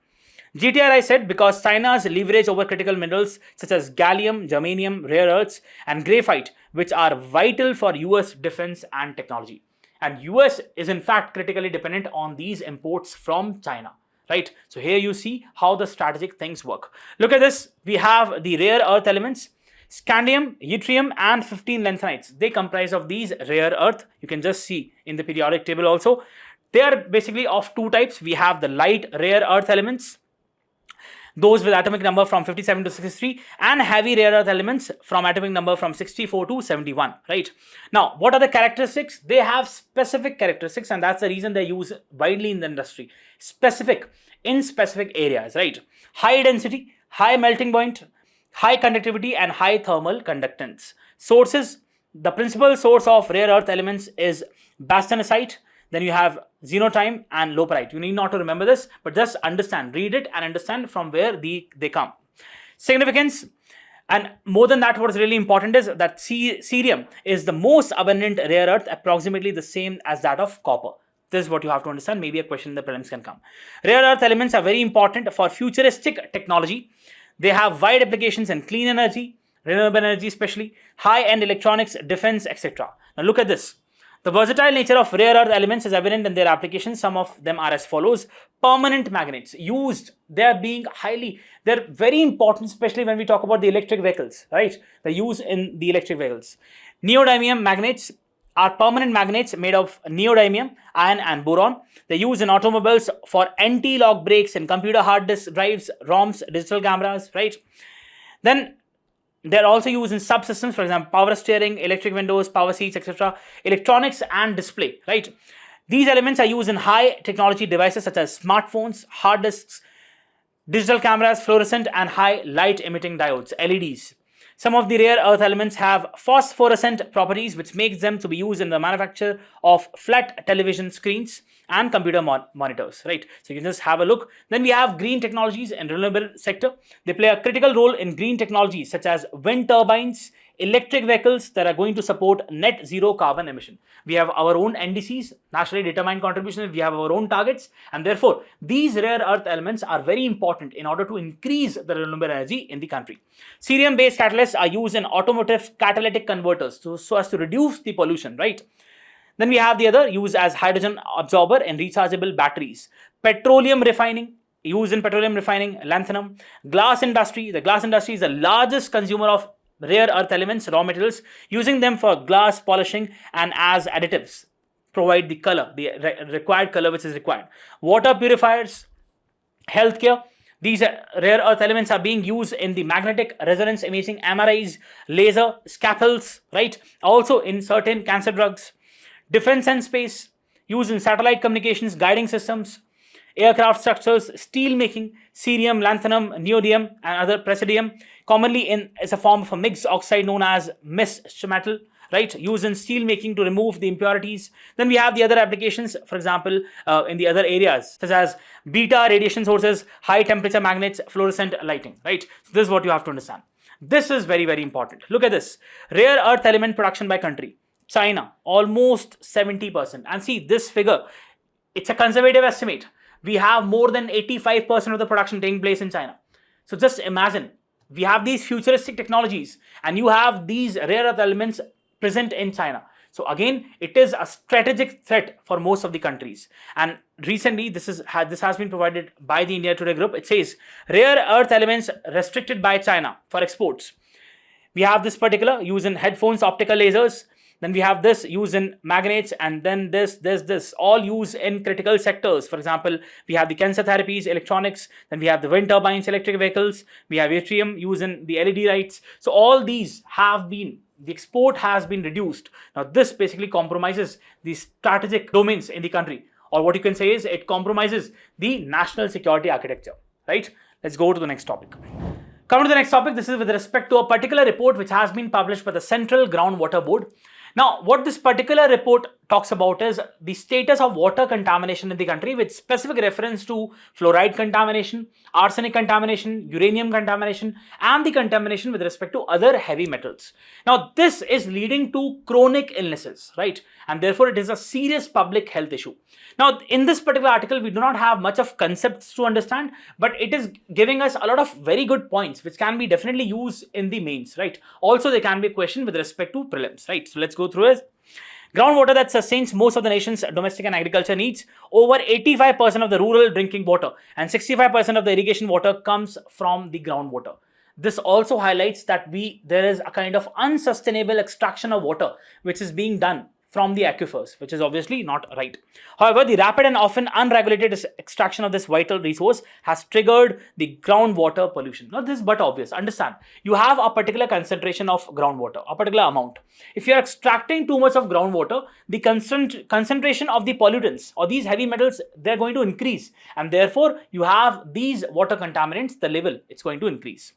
GTRI said because China's leverage over critical minerals such as gallium, germanium, rare earths and graphite, which are vital for US defense and technology. And US is in fact critically dependent on these imports from China, right? So here you see how the strategic things work. Look at this. We have the rare earth elements, scandium, yttrium and 15 lanthanides. They comprise of these rare earth. You can just see in the periodic table also. They are basically of two types. We have the light rare earth elements, those with atomic number from 57 to 63, and heavy rare earth elements from atomic number from 64 to 71, right? Now, what are the characteristics? They have specific characteristics, and that's the reason they're used widely in the industry. Specific in specific areas, right? High density, high melting point, high conductivity, and high thermal conductance. Sources: the principal source of rare earth elements is bastanosite. Then you have xenotime and loperite. You need not to remember this, but just understand, read it and understand from where they come. Significance, and more than that, what is really important is that cerium is the most abundant rare earth, approximately the same as that of copper. This is what you have to understand. Maybe a question in the prelims can come. Rare earth elements are very important for futuristic technology. They have wide applications in clean energy, renewable energy especially, high-end electronics, defense, etc. Now look at this. The versatile nature of rare earth elements is evident in their applications. Some of them are as follows. Permanent magnets used, they're very important, especially when we talk about the electric vehicles, right? They're used in the electric vehicles. Neodymium magnets are permanent magnets made of neodymium, iron and boron. They're used in automobiles for anti-lock brakes and computer hard disk drives, ROMs, digital cameras, right? Then they're also used in subsystems, for example, power steering, electric windows, power seats, etc., electronics and display, right? These elements are used in high technology devices such as smartphones, hard disks, digital cameras, fluorescent and high light emitting diodes, LEDs. Some of the rare earth elements have phosphorescent properties which makes them to be used in the manufacture of flat television screens and computer monitors, right? So you can just have a look. Then we have green technologies in renewable sector. They play a critical role in green technologies such as wind turbines, electric vehicles that are going to support net zero carbon emission. We have our own NDCs, nationally determined contributions, we have our own targets, and therefore these rare earth elements are very important in order to increase the renewable energy in the country. Cerium based catalysts are used in automotive catalytic converters so as to reduce the pollution, right? Then we have the other used as hydrogen absorber in rechargeable batteries. Petroleum refining, used in petroleum refining, lanthanum. Glass industry, the glass industry is the largest consumer of rare earth elements, raw materials, using them for glass polishing and as additives, provide the color, the required color which is required. Water purifiers, healthcare. These rare earth elements are being used in the magnetic resonance imaging, MRIs, laser, scalpels, right? Also in certain cancer drugs. Defense and space, used in satellite communications, guiding systems, aircraft structures, steel making, cerium, lanthanum, neodymium, and other presidium, commonly as a form of a mixed oxide known as mixed metal, right? Used in steel making to remove the impurities. Then we have the other applications, for example, in the other areas, such as beta radiation sources, high temperature magnets, fluorescent lighting, right? So this is what you have to understand. This is very, very important. Look at this. Rare earth element production by country. China, almost 70%. And see this figure, it's a conservative estimate. We have more than 85% of the production taking place in China. So just imagine, we have these futuristic technologies and you have these rare earth elements present in China. So again, it is a strategic threat for most of the countries. And recently, this has been provided by the India Today group. It says, rare earth elements restricted by China for exports. We have this particular used in headphones, optical lasers. Then we have this used in magnets, and then this all used in critical sectors. For example, we have the cancer therapies, electronics, then we have the wind turbines, electric vehicles, we have yttrium used in the LED lights. So all these the export has been reduced. Now this basically compromises the strategic domains in the country, or what you can say is it compromises the national security architecture, right? Let's go to the next topic. Coming to the next topic, this is with respect to a particular report which has been published by the Central Groundwater Board. Now, what this particular report talks about is the status of water contamination in the country with specific reference to fluoride contamination, arsenic contamination, uranium contamination, and the contamination with respect to other heavy metals. Now, this is leading to chronic illnesses, right? And therefore, it is a serious public health issue. Now, in this particular article, we do not have much of concepts to understand, but it is giving us a lot of very good points which can be definitely used in the mains, right? Also, there can be a question with respect to prelims, right? So let's go through it. Groundwater that sustains most of the nation's domestic and agriculture needs. Over 85% of the rural drinking water and 65% of the irrigation water comes from the groundwater. This also highlights that there is a kind of unsustainable extraction of water which is being done from the aquifers, which is obviously not right. However, the rapid and often unregulated extraction of this vital resource has triggered the groundwater pollution. Now, this is but obvious. Understand, you have a particular concentration of groundwater, a particular amount. If you are extracting too much of groundwater, the concentration of the pollutants or these heavy metals, they're going to increase. And therefore, you have these water contaminants, the level, it's going to increase.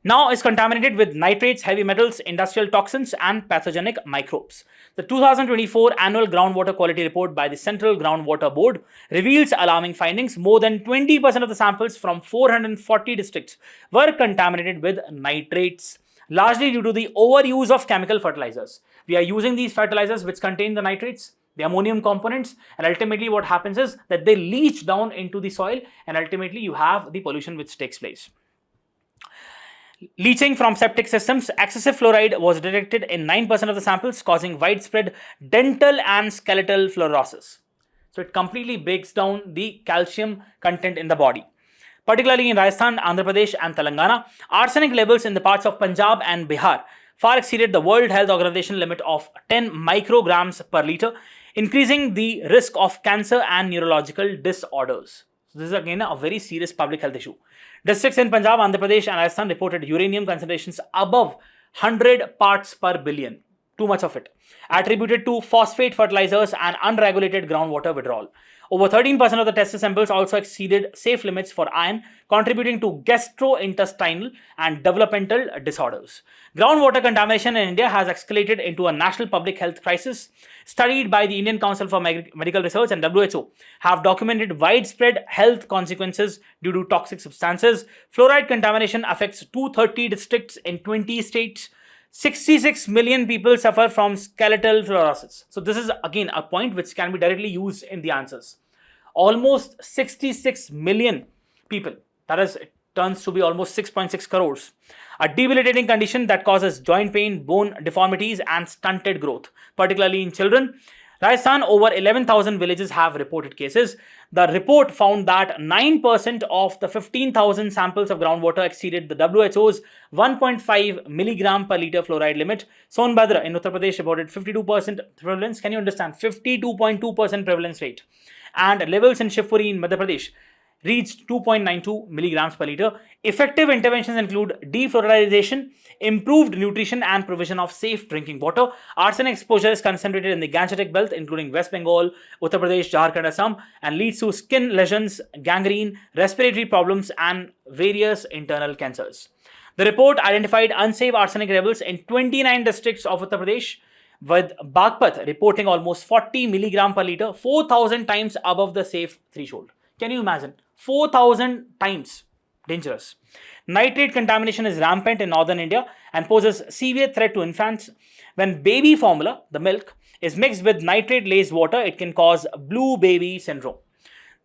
Now is contaminated with nitrates, heavy metals, industrial toxins, and pathogenic microbes. The 2024 annual groundwater quality report by the Central Groundwater Board reveals alarming findings. More than 20% of the samples from 440 districts were contaminated with nitrates, largely due to the overuse of chemical fertilizers. We are using these fertilizers which contain the nitrates, the ammonium components, and ultimately what happens is that they leach down into the soil, and ultimately you have the pollution which takes place. Leaching from septic systems, excessive fluoride was detected in 9% of the samples, causing widespread dental and skeletal fluorosis. So it completely breaks down the calcium content in the body. Particularly in Rajasthan, Andhra Pradesh and Telangana, arsenic levels in the parts of Punjab and Bihar far exceeded the World Health Organization limit of 10 micrograms per liter, increasing the risk of cancer and neurological disorders. So this is again a very serious public health issue. Districts in Punjab, Andhra Pradesh and Rajasthan reported uranium concentrations above 100 parts per billion. Too much of it. Attributed to phosphate fertilizers and unregulated groundwater withdrawal. Over 13% of the test samples also exceeded safe limits for iron, contributing to gastrointestinal and developmental disorders. Groundwater contamination in India has escalated into a national public health crisis. Studied by the Indian Council for Medical Research and WHO have documented widespread health consequences due to toxic substances. Fluoride contamination affects 230 districts in 20 states. 66 million people suffer from skeletal fluorosis. So this is again a point which can be directly used in the answers. Almost 66 million people, that is, it turns to be almost 6.6 crores. A debilitating condition that causes joint pain, bone deformities and stunted growth, particularly in children. Rajasthan, over 11,000 villages have reported cases. The report found that 9% of the 15,000 samples of groundwater exceeded the WHO's 1.5 milligram per liter fluoride limit. Sonbhadra in Uttar Pradesh reported 52% prevalence. Can you understand? 52.2% prevalence rate. And levels in Shivpuri in Madhya Pradesh reached 2.92 milligrams per liter. Effective interventions include defluoridization, improved nutrition and provision of safe drinking water. Arsenic exposure is concentrated in the Gangetic belt, including West Bengal, Uttar Pradesh, Jharkhand, Assam, and leads to skin lesions, gangrene, respiratory problems, and various internal cancers. The report identified unsafe arsenic levels in 29 districts of Uttar Pradesh, with Bagpat reporting almost 40 milligram per liter, 4,000 times above the safe threshold. Can you imagine? 4,000 times dangerous. Nitrate contamination is rampant in northern India and poses severe threat to infants. When baby formula, the milk, is mixed with nitrate-laced water, it can cause blue baby syndrome.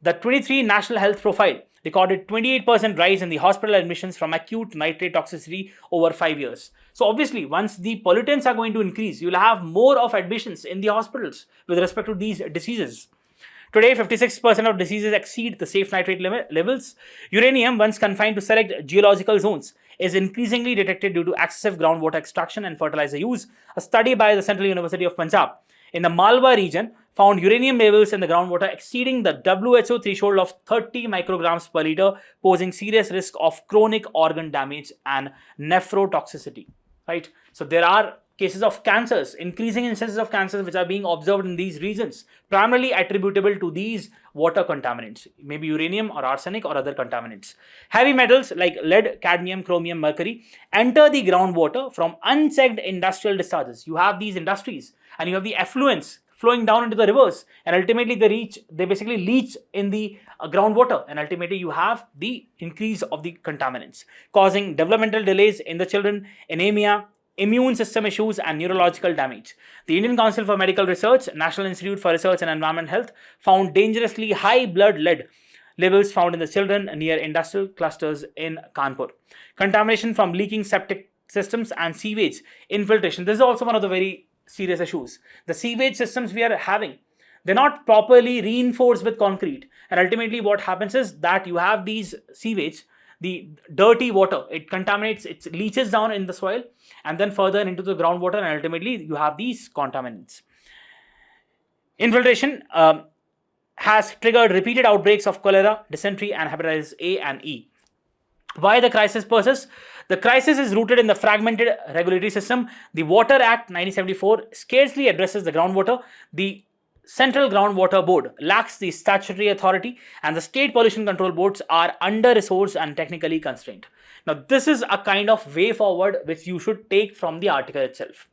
The 23 National Health Profile recorded 28% rise in the hospital admissions from acute nitrate toxicity over 5 years. So obviously, once the pollutants are going to increase, you will have more of admissions in the hospitals with respect to these diseases. Today, 56% of diseases exceed the safe nitrate levels. Uranium, once confined to select geological zones, is increasingly detected due to excessive groundwater extraction and fertilizer use. A study by the Central University of Punjab in the Malwa region found uranium levels in the groundwater exceeding the WHO threshold of 30 micrograms per liter, posing serious risk of chronic organ damage and nephrotoxicity. Right? So there are cases of cancers, increasing instances of cancers which are being observed in these regions, primarily attributable to these water contaminants, maybe uranium or arsenic or other contaminants. Heavy metals like lead, cadmium, chromium, mercury enter the groundwater from unchecked industrial discharges. You have these industries and you have the effluents flowing down into the rivers, and ultimately they basically leach in the groundwater, and ultimately you have the increase of the contaminants, causing developmental delays in the children, anemia, immune system issues and neurological damage. The Indian Council for Medical Research, National Institute for Research and Environment Health found dangerously high blood lead levels found in the children near industrial clusters in Kanpur. Contamination from leaking septic systems and sewage infiltration. This is also one of the very serious issues. The sewage systems we are having, they're not properly reinforced with concrete, and ultimately what happens is that you have these sewage, the dirty water, it contaminates, it leaches down in the soil and then further into the groundwater, and ultimately you have these contaminants. Infiltration has triggered repeated outbreaks of cholera, dysentery and hepatitis A and E. Why the crisis persists? The crisis is rooted in the fragmented regulatory system. The Water Act 1974 scarcely addresses the groundwater. The Central Groundwater Board lacks the statutory authority, and the state pollution control boards are under-resourced and technically constrained. Now, this is a kind of way forward which you should take from the article itself.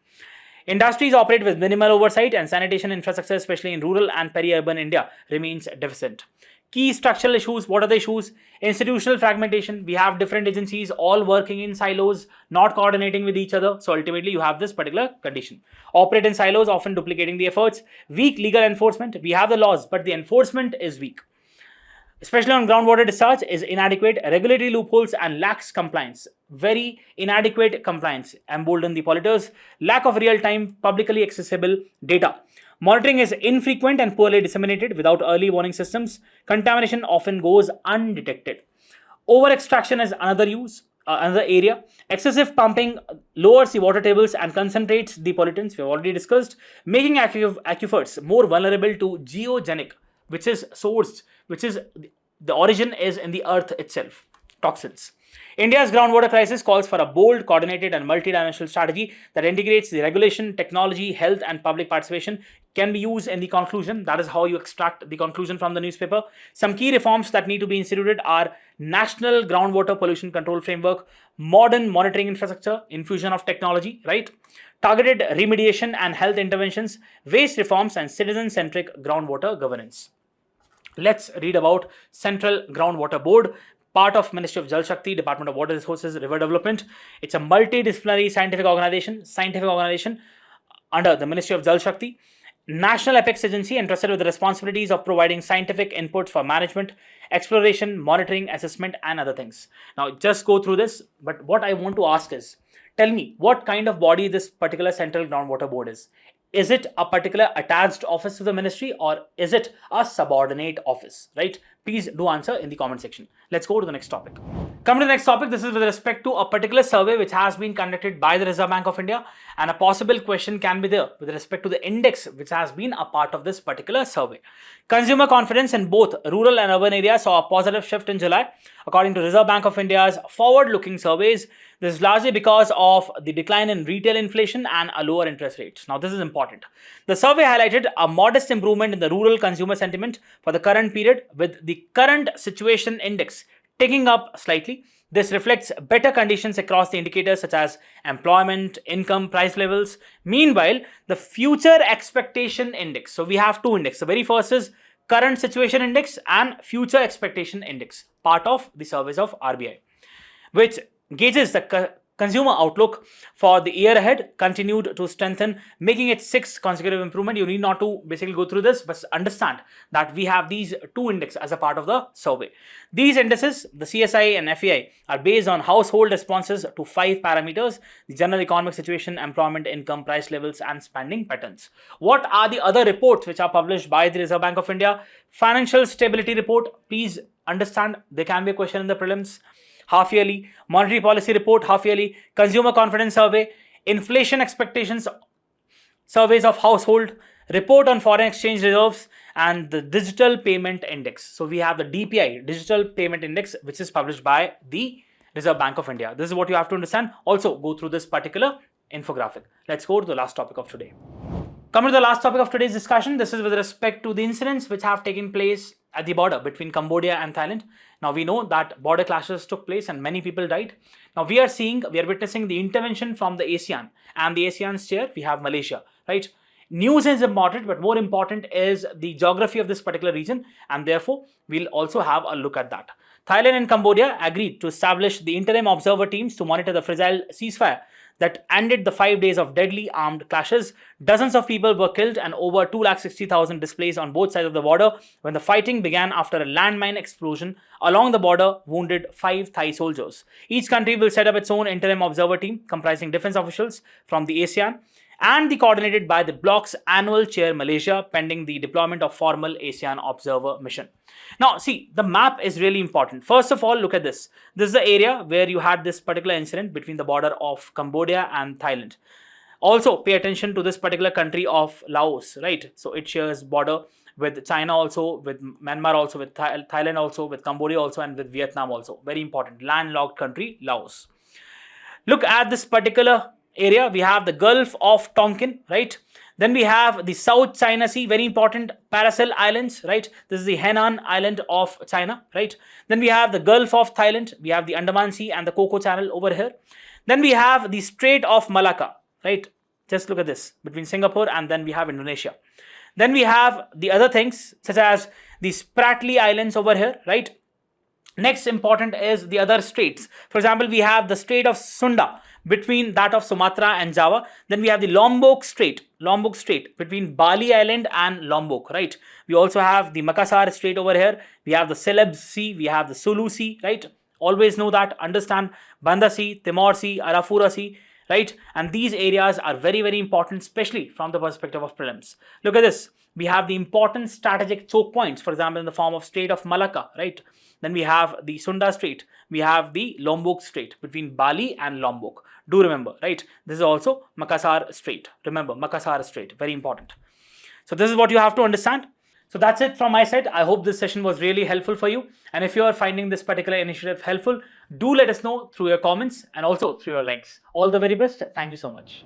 Industries operate with minimal oversight, and sanitation infrastructure, especially in rural and peri-urban India, remains deficient. Key structural issues. What are the issues? Institutional fragmentation. We have different agencies all working in silos, not coordinating with each other. So ultimately you have this particular condition. Operate in silos, often duplicating the efforts. Weak legal enforcement. We have the laws, but the enforcement is weak. especially on groundwater discharge, is inadequate, regulatory loopholes, and lax compliance. Very inadequate compliance embolden the polluters, lack of real-time publicly accessible data. Monitoring is infrequent and poorly disseminated without early warning systems. Contamination often goes undetected. Over extraction is another area. Excessive pumping lowers the water tables and concentrates the pollutants we have already discussed, making aquifers more vulnerable to geogenic, which is sourced, which is the origin is in the earth itself, toxins. India's groundwater crisis calls for a bold, coordinated, and multidimensional strategy that integrates the regulation, technology, health, and public participation. Can be used in the conclusion. That is how you extract the conclusion from the newspaper. Some key reforms that need to be instituted are national groundwater pollution control framework, modern monitoring infrastructure, infusion of technology, right? Targeted remediation and health interventions, waste reforms, and citizen-centric groundwater governance. Let's read about Central Groundwater Board, part of Ministry of Jal Shakti, Department of Water Resources, River Development. It's a multidisciplinary scientific organization under the Ministry of Jal Shakti. National Apex Agency entrusted with the responsibilities of providing scientific inputs for management, exploration, monitoring, assessment, and other things. Now, just go through this, but what I want to ask is, tell me what kind of body this particular Central Groundwater Board is. Is it a particular attached office to the ministry, or is it a subordinate office, right? Please do answer in the comment section. Let's go to the next topic. Coming to the next topic, this is with respect to a particular survey which has been conducted by the Reserve Bank of India, and a possible question can be there with respect to the index which has been a part of this particular survey. Consumer confidence in both rural and urban areas saw a positive shift in July, according to Reserve Bank of India's forward-looking surveys. This is largely because of the decline in retail inflation and a lower interest rates. Now, this is important. The survey highlighted a modest improvement in the rural consumer sentiment for the current period, with the current situation index ticking up slightly. This reflects better conditions across the indicators such as employment, income, price levels. Meanwhile, the future expectation index. So we have two indexes. The very first is current situation index and future expectation index, part of the surveys of RBI, which gauges the consumer outlook for the year ahead, continued to strengthen, making it sixth consecutive improvement. You need not to basically go through this, but understand that we have these two indexes as a part of the survey. These indices, the CSI and FEI, are based on household responses to 5 parameters: the general economic situation, employment, income, price levels, and spending patterns. What are the other reports which are published by the Reserve Bank of India? Financial stability report. Please understand, there can be a question in the prelims. Half yearly. Monetary policy report, half yearly. Consumer confidence survey, inflation expectations surveys of household, report on foreign exchange reserves, and the digital payment index. So we have the DPI, digital payment index, which is published by the Reserve Bank of India. This is what you have to understand. Also go through this particular infographic. Let's go to the last topic of today. Coming to the last topic of today's discussion, this is with respect to the incidents which have taken place at the border between Cambodia and Thailand. Now we know that border clashes took place and many people died. Now we are witnessing the intervention from the ASEAN, and the ASEAN's chair, we have Malaysia, right? News is important, but more important is the geography of this particular region, and therefore we'll also have a look at that. Thailand and Cambodia agreed to establish the interim observer teams to monitor the fragile ceasefire that ended the 5 days of deadly armed clashes. Dozens of people were killed and over 260,000 displaced on both sides of the border when the fighting began after a landmine explosion along the border wounded 5 Thai soldiers. Each country will set up its own interim observer team comprising defense officials from the ASEAN and the coordinated by the bloc's annual chair Malaysia, pending the deployment of formal ASEAN observer mission. Now, see, the map is really important. First of all, look at this. This is the area where you had this particular incident between the border of Cambodia and Thailand. Also, pay attention to this particular country of Laos, right? So it shares border with China also, with Myanmar also, with Thailand also, with Cambodia also, and with Vietnam also. Very important, landlocked country, Laos. Look at this particular area. We have the Gulf of Tonkin, right? Then we have the South China Sea, very important, Paracel Islands, right? This is the Henan Island of China, right? Then we have the Gulf of Thailand. We have the Andaman Sea and the Coco Channel over here. Then we have the Strait of Malacca, right? Just look at this, between Singapore and then we have Indonesia. Then we have the other things such as the Spratly Islands over here, right? Next important is the other straits. For example, we have the Strait of Sunda between that of Sumatra and Java. Then we have the Lombok Strait between Bali Island and Lombok, right? We also have the Makassar Strait over here. We have the Celebes Sea, we have the Sulu Sea, right? Always know that, understand Banda Sea, Timor Sea, Arafura Sea, right? And these areas are very, very important, especially from the perspective of prelims. Look at this. We have the important strategic choke points, for example, in the form of Strait of Malacca, right? Then we have the Sunda Strait. We have the Lombok Strait between Bali and Lombok. Do remember, right? This is also Makassar Strait. Remember, Makassar Strait, very important. So this is what you have to understand. So that's it from my side. I hope this session was really helpful for you. And if you are finding this particular initiative helpful, do let us know through your comments and also through your links. All the very best. Thank you so much.